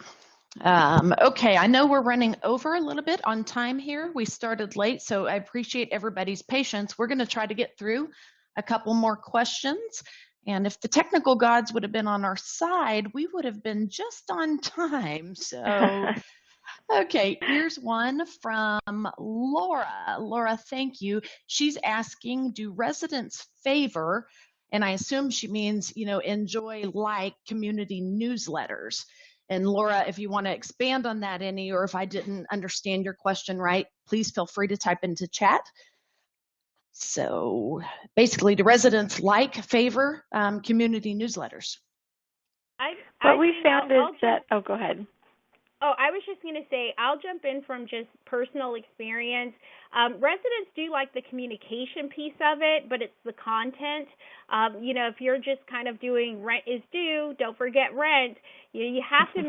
Okay, I know we're running over a little bit on time here. We started late, so I appreciate everybody's patience. We're going to try to get through a couple more questions. And if the technical gods would have been on our side, we would have been just on time. So, okay, here's one from Laura. Laura, thank you. She's asking, do residents favor, and I assume she means, enjoy like community newsletters? And Laura, if you want to expand on that any, or if I didn't understand your question right, please feel free to type into chat. So basically, do residents favor community newsletters? What we found is that, go ahead. Oh, I was just going to say, I'll jump in from just personal experience. Residents do like the communication piece of it, but it's the content. If you're just kind of doing rent is due, don't forget rent, you have to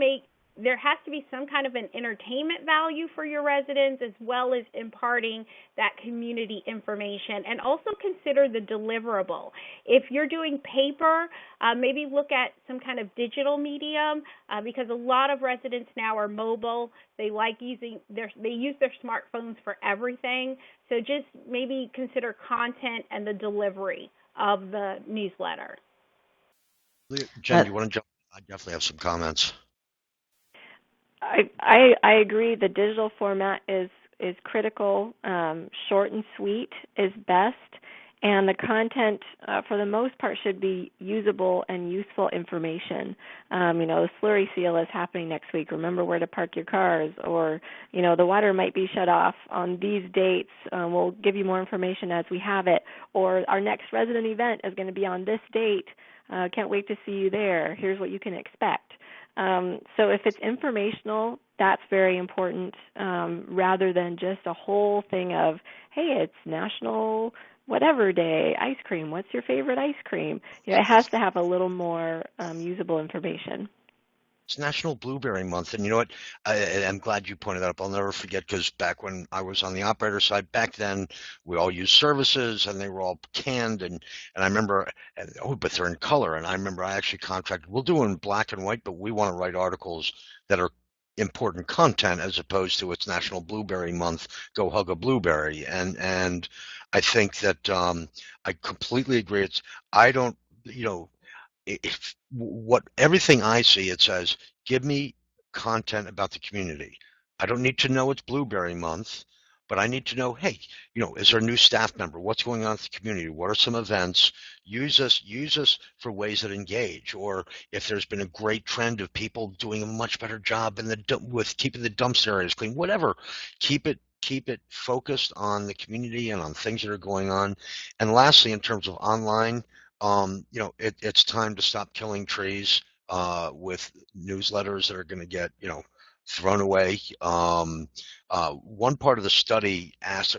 there has to be some kind of an entertainment value for your residents, as well as imparting that community information. And also consider the deliverable. If you're doing paper, maybe look at some kind of digital medium, because a lot of residents now are mobile. They they use their smartphones for everything. So just maybe consider content and the delivery of the newsletter. Jen, you want to jump? I definitely have some comments. I agree. The digital format is critical. Short and sweet is best, and the content, for the most part, should be usable and useful information. The slurry seal is happening next week. Remember where to park your cars, or the water might be shut off on these dates. We'll give you more information as we have it. Or our next resident event is going to be on this date. Can't wait to see you there. Here's what you can expect. So if it's informational, that's very important, rather than just a whole thing of, hey, it's National whatever day, ice cream. What's your favorite ice cream? It has to have a little more usable information. It's National Blueberry Month, and you know what? I'm glad you pointed that up. I'll never forget, because back when I was on the operator side, back then we all used services, and they were all canned, and I remember, but they're in color, and I remember I actually contracted. We'll do it in black and white, but we want to write articles that are important content as opposed to it's National Blueberry Month. Go hug a blueberry, and I think that I completely agree. I don't, everything I see, it says, give me content about the community. I don't need to know it's Blueberry Month, but I need to know, hey, is there a new staff member? What's going on with the community? What are some events? Use us for ways that engage. Or if there's been a great trend of people doing a much better job with keeping the dumpster areas clean, whatever, keep it focused on the community and on things that are going on. And lastly, in terms of online, it's time to stop killing trees with newsletters that are going to get, thrown away. One part of the study asked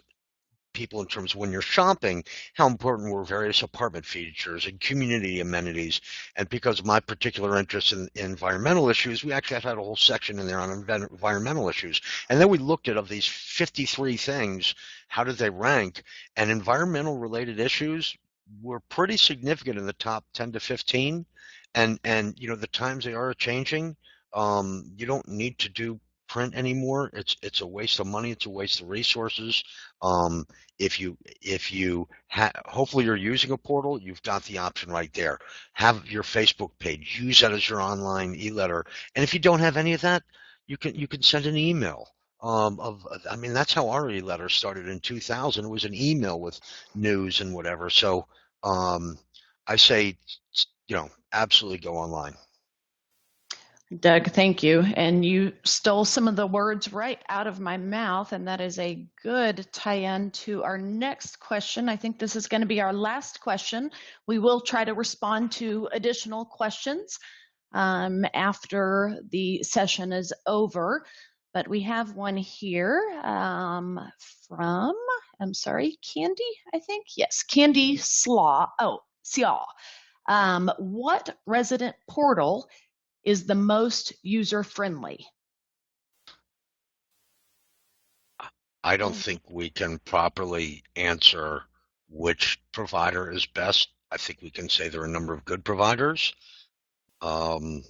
people in terms of when you're shopping, how important were various apartment features and community amenities. And because of my particular interest in environmental issues, we actually had a whole section in there on environmental issues. And then we looked at, of these 53 things, how did they rank? And environmental related issues were pretty significant in the top 10 to 15. And the times they are changing, you don't need to do print anymore. It's a waste of money. It's a waste of resources. If you hopefully you're using a portal, you've got the option right there. Have your Facebook page. Use that as your online e-letter. And if you don't have any of that, you can send an email. I mean, that's how our e-letter started in 2000. It was an email with news and whatever. So I say, absolutely go online. Doug, thank you. And you stole some of the words right out of my mouth, and that is a good tie-in to our next question. I think this is going to be our last question. We will try to respond to additional questions after the session is over, but we have one here from, I'm sorry, Candy, I think? Yes, Candy Slaw. Oh, Siaw. What resident portal is the most user-friendly? I don't think we can properly answer which provider is best. I think we can say there are a number of good providers. And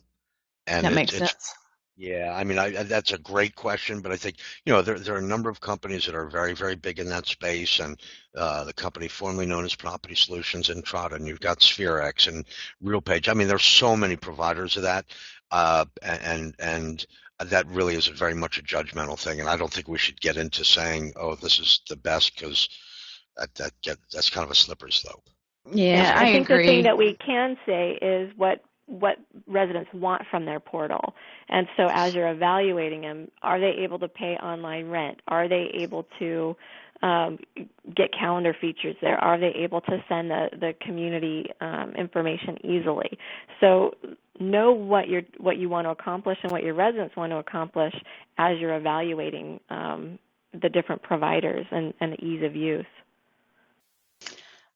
That makes it's sense. Yeah, I mean, that's a great question, but I think, there are a number of companies that are very, very big in that space, and the company formerly known as Property Solutions, Entrata, and you've got SphereX and RealPage. I mean, there's so many providers of that, and that really is very much a judgmental thing, and I don't think we should get into saying, oh, this is the best, because that's kind of a slippery slope. Yeah, I think the thing agree. that we can say is what residents want from their portal. And so as you're evaluating them, are they able to pay online rent? Are they able to get calendar features there? Are they able to send the community information easily? So know what you want to accomplish and what your residents want to accomplish as you're evaluating the different providers and the ease of use.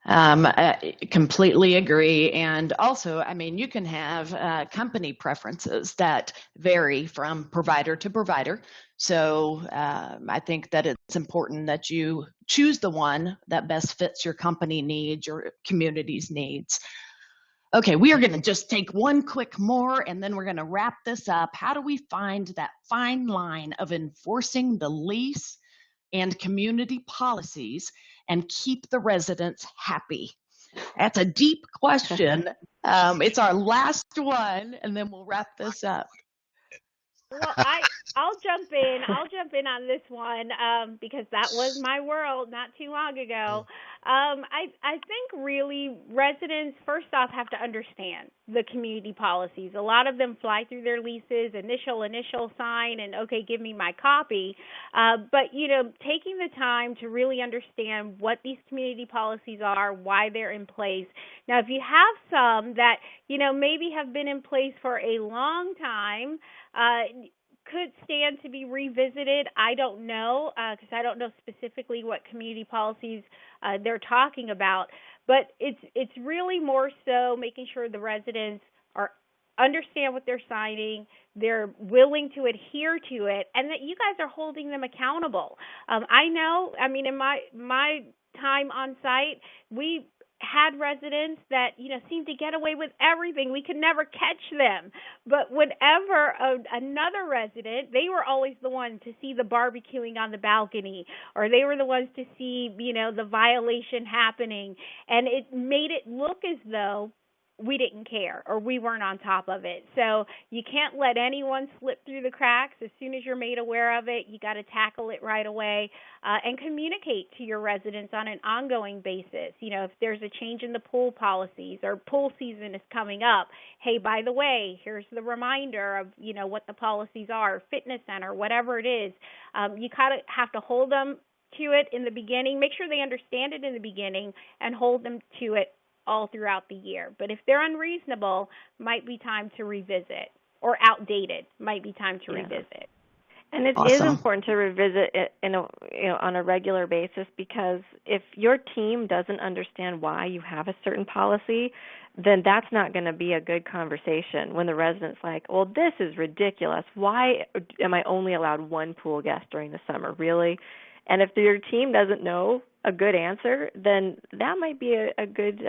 I completely agree. And also, I mean, you can have company preferences that vary from provider to provider. So I think that it's important that you choose the one that best fits your company needs, your community's needs. Okay, we are going to just take one quick more and then we're going to wrap this up. How do we find that fine line of enforcing the lease and community policies and keep the residents happy? That's a deep question. It's our last one, and then we'll wrap this up. Well, I'll jump in. I'll jump in on this one because that was my world not too long ago. I think really residents first off have to understand the community policies. A lot of them fly through their leases, initial sign, and okay, give me my copy. But taking the time to really understand what these community policies are, why they're in place. Now, if you have some that maybe have been in place for a long time. Could stand to be revisited. I don't know because I don't know specifically what community policies they're talking about. But it's really more so making sure the residents understand what they're signing, they're willing to adhere to it, and that you guys are holding them accountable. I know. I mean, in my time on site, we had residents that seemed to get away with everything. We could never catch them, but whenever another resident, they were always the one to see the barbecuing on the balcony, or they were the ones to see the violation happening, and it made it look as though we didn't care or we weren't on top of it. So you can't let anyone slip through the cracks. As soon as you're made aware of it, you got to tackle it right away and communicate to your residents on an ongoing basis. If there's a change in the pool policies or pool season is coming up, hey, by the way, here's the reminder of what the policies are, fitness center, whatever it is. You kind of have to hold them to it in the beginning, make sure they understand it in the beginning, and hold them to it all throughout the year. But if they're unreasonable, might be time to revisit, or outdated, might be time to revisit. And it is important to revisit it on a regular basis, because if your team doesn't understand why you have a certain policy, then that's not going to be a good conversation when the resident's like, well, this is ridiculous. Why am I only allowed one pool guest during the summer? Really? And if your team doesn't know a good answer, then that might be a good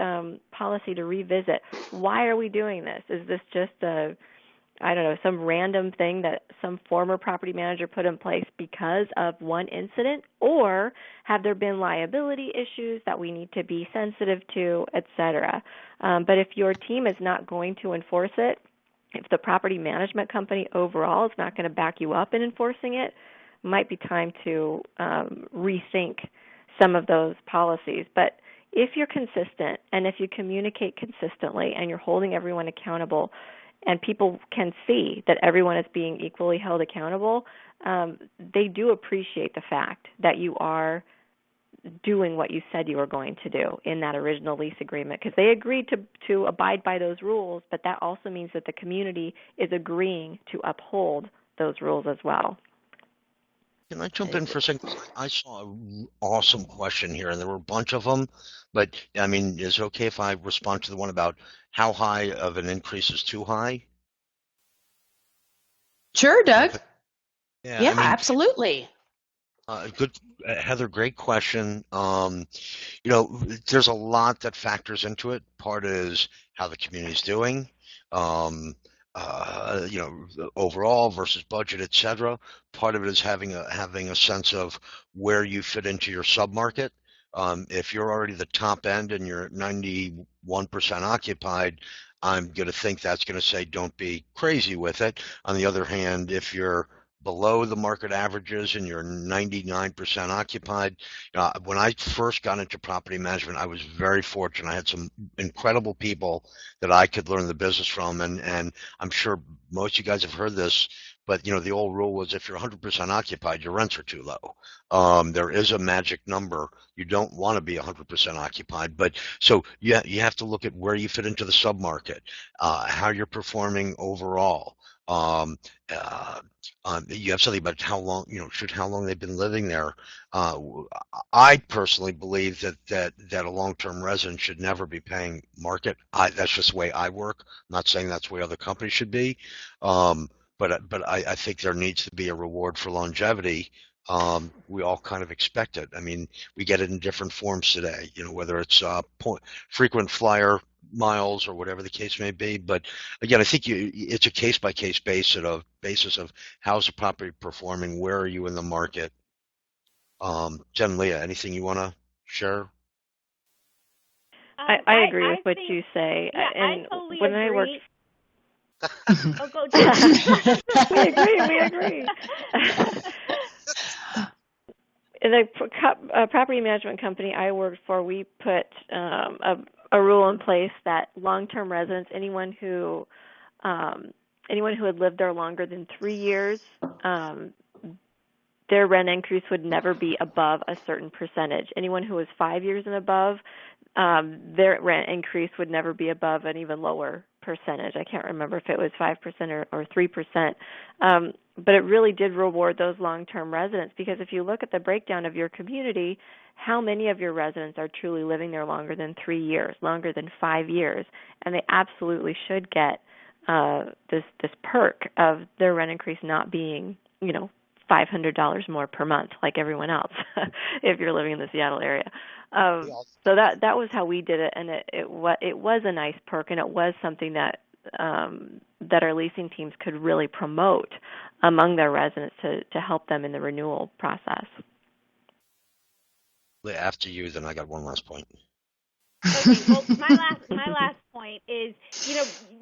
policy to revisit. Why are we doing this? Is this just some random thing that some former property manager put in place because of one incident? Or have there been liability issues that we need to be sensitive to, et cetera? But if your team is not going to enforce it, if the property management company overall is not going to back you up in enforcing it, might be time to rethink some of those policies. But if you're consistent and if you communicate consistently and you're holding everyone accountable and people can see that everyone is being equally held accountable, they do appreciate the fact that you are doing what you said you were going to do in that original lease agreement, because they agreed to abide by those rules, but that also means that the community is agreeing to uphold those rules as well. Can I jump in for a second? I saw an awesome question here, and there were a bunch of them, but I mean, is it okay if I respond to the one about how high of an increase is too high? Sure, Doug. Yeah, Yeah, I mean, absolutely. good, Heather, great question. There's a lot that factors into it. Part is how the community's doing, um, overall versus budget, et cetera. Part of it is having a sense of where you fit into your submarket. If you're already the top end and you're 91% occupied, I'm going to think that's going to say don't be crazy with it. On the other hand, if you're below the market averages and you're 99% occupied. When I first got into property management, I was very fortunate. I had some incredible people that I could learn the business from, and I'm sure most of you guys have heard this, but the old rule was if you're 100% occupied, your rents are too low. There is a magic number. You don't want to be 100% occupied, but so you have to look at where you fit into the submarket, how you're performing overall. You have something about how long, how long they've been living there. I personally believe that a long-term resident should never be paying market. That's just the way I work. I'm not saying that's the way other companies should be. But I think there needs to be a reward for longevity. We all kind of expect it. I mean, we get it in different forms today, whether it's frequent flyer miles or whatever the case may be. But again, I think it's a case-by-case basis of how's the property performing, where are you in the market. Jen, Leah, anything you want to share? I agree with what you say. Yeah, and I totally when agree. I worked Oh, go, Jen. we agree. In the property management company I worked for, we put a rule in place that long-term residents, anyone who had lived there longer than 3 years, their rent increase would never be above a certain percentage. Anyone who was 5 years and above, their rent increase would never be above an even lower percentage. I can't remember if it was 5% or 3%. But it really did reward those long-term residents, because if you look at the breakdown of your community, how many of your residents are truly living there longer than 3 years, longer than 5 years? And they absolutely should get this perk of their rent increase not being, $500 more per month like everyone else if you're living in the Seattle area. So that was how we did it, and it was a nice perk, and it was something that our leasing teams could really promote among their residents to help them in the renewal process. After you, then I got one last point. Okay, well, my last point is,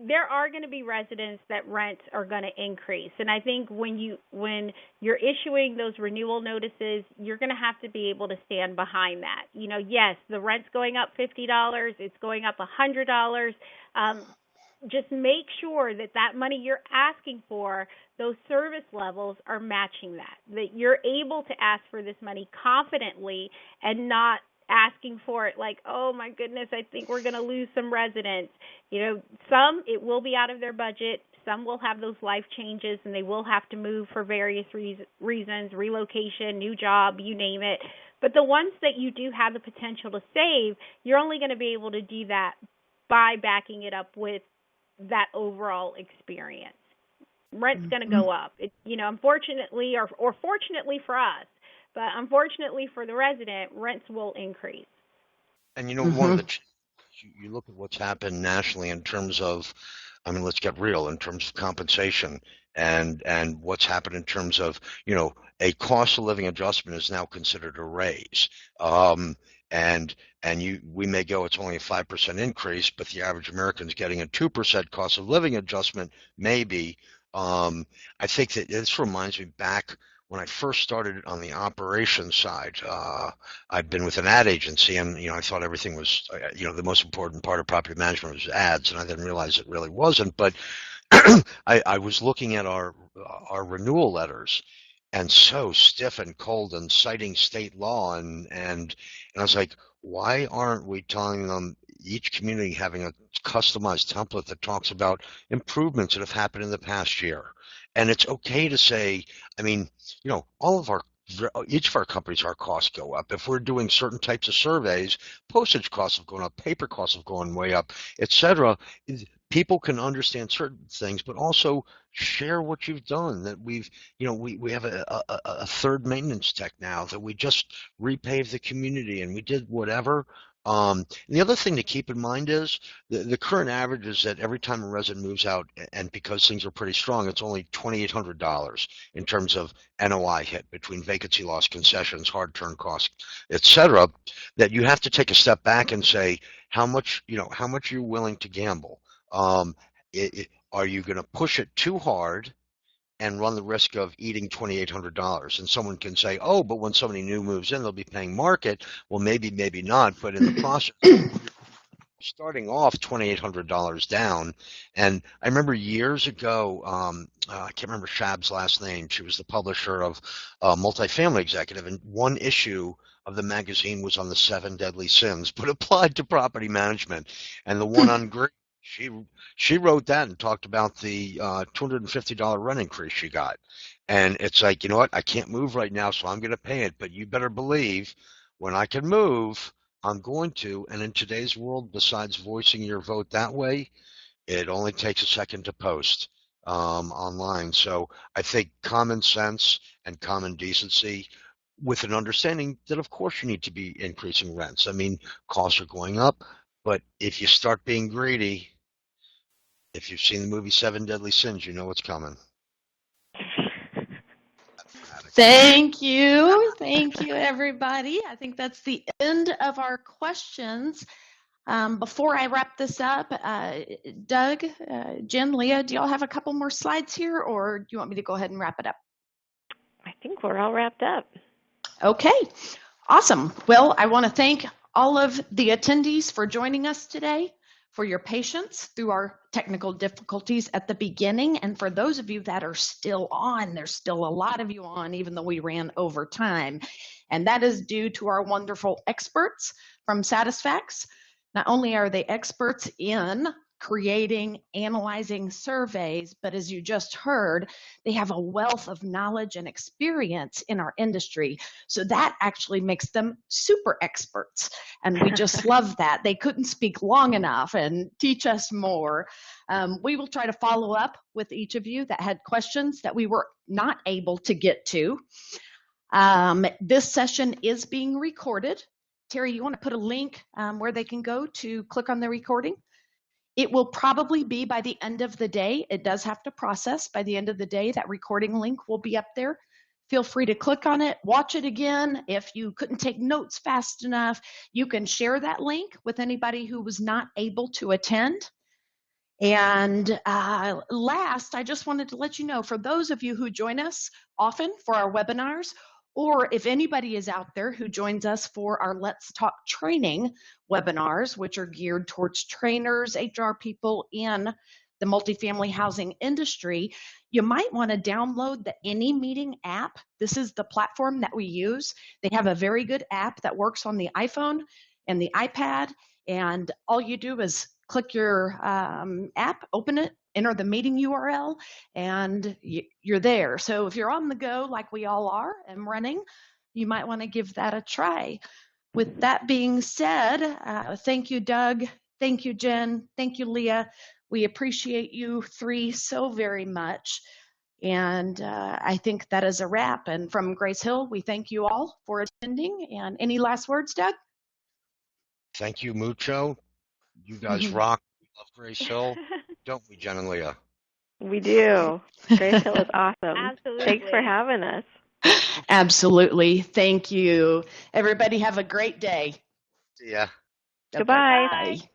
there are going to be residents that rents are going to increase, and I think when you're issuing those renewal notices, you're going to have to be able to stand behind that. Yes, the rent's going up $50, it's going up $100. Just make sure that money you're asking for, those service levels are matching that you're able to ask for this money confidently and not asking for it like, oh my goodness, I think we're going to lose some residents. Some, it will be out of their budget. Some will have those life changes and they will have to move for various reasons, relocation, new job, you name it. But the ones that you do have the potential to save, you're only going to be able to do that by backing it up with that overall experience. Rent's going to go up. Unfortunately, or fortunately for us, but unfortunately for the resident, rents will increase. And one of the you look at what's happened nationally in terms of, let's get real, in terms of compensation and what's happened in terms of, a cost of living adjustment is now considered a raise. We may go, it's only a 5% increase, but the average American's getting a 2% cost of living adjustment, maybe. I think that this reminds me back when I first started on the operations side, I'd been with an ad agency, and I thought everything was, the most important part of property management was ads, and I didn't realize it really wasn't. But I was looking at our renewal letters, and so stiff and cold and citing state law, and I was like, why aren't we telling them each community having a customized template that talks about improvements that have happened in the past year? And it's okay to say, I mean, each of our companies, our costs go up. If we're doing certain types of surveys, postage costs have gone up, paper costs have gone way up, etc. People can understand certain things, but also share what you've done. That we have a third maintenance tech now, that we just repaved the community and we did whatever. And the other thing to keep in mind is the current average is that every time a resident moves out, and because things are pretty strong, it's only $2,800 in terms of NOI hit between vacancy loss, concessions, hard turn costs, etc. That you have to take a step back and say, how much are you willing to gamble? Are you going to push it too hard and run the risk of eating $2,800? And someone can say, oh, but when somebody new moves in, they'll be paying market. Well, maybe not, but in the process, starting off $2,800 down. And I remember years ago, I can't remember Shab's last name. She was the publisher of Multifamily Executive, and one issue of the magazine was on the 7 deadly sins, but applied to property management. And the one on greed, she wrote that and talked about the $250 rent increase she got. And it's like, you know what? I can't move right now, so I'm going to pay it. But you better believe when I can move, I'm going to. And in today's world, besides voicing your vote that way, it only takes a second to post online. So I think common sense and common decency, with an understanding that, of course, you need to be increasing rents. I mean, costs are going up, but if you start being greedy, if you've seen the movie 7 Deadly Sins, you know what's coming. Thank you. Thank you, everybody. I think that's the end of our questions. Before I wrap this up, Doug, Jen, Leah, do y'all have a couple more slides here, or do you want me to go ahead and wrap it up? I think we're all wrapped up. Okay, awesome. Well, I want to thank all of the attendees for joining us today, for your patience through our technical difficulties at the beginning, and for those of you that are still on, there's still a lot of you on, even though we ran over time. And that is due to our wonderful experts from Satisfax. Not only are they experts in creating, analyzing surveys, but as you just heard, they have a wealth of knowledge and experience in our industry. So that actually makes them super experts. And we just love that. They couldn't speak long enough and teach us more. We will try to follow up with each of you that had questions that we were not able to get to. This session is being recorded. Terry, you want to put a link where they can go to click on the recording? It will probably be by the end of the day. It does have to process. By the end of the day, that recording link will be up there. Feel free to click on it, watch it again. If you couldn't take notes fast enough, you can share that link with anybody who was not able to attend. And last, I just wanted to let you know, for those of you who join us often for our webinars, or if anybody is out there who joins us for our Let's Talk training webinars, which are geared towards trainers, HR people in the multifamily housing industry, you might want to download the Any Meeting app. This is the platform that we use. They have a very good app that works on the iPhone and the iPad, and all you do is click your app, open it, enter the meeting URL, and you're there. So if you're on the go like we all are and running, you might want to give that a try. With that being said, thank you, Doug. Thank you, Jen. Thank you, Leah. We appreciate you three so very much. And I think that is a wrap. And from Grace Hill, we thank you all for attending. And any last words, Doug? Thank you, mucho. You guys rock. We love Grace Hill, don't we, Jen and Leah? We do. Grace Hill is awesome. Absolutely. Thanks for having us. Absolutely. Thank you. Everybody have a great day. See ya. Goodbye. Bye.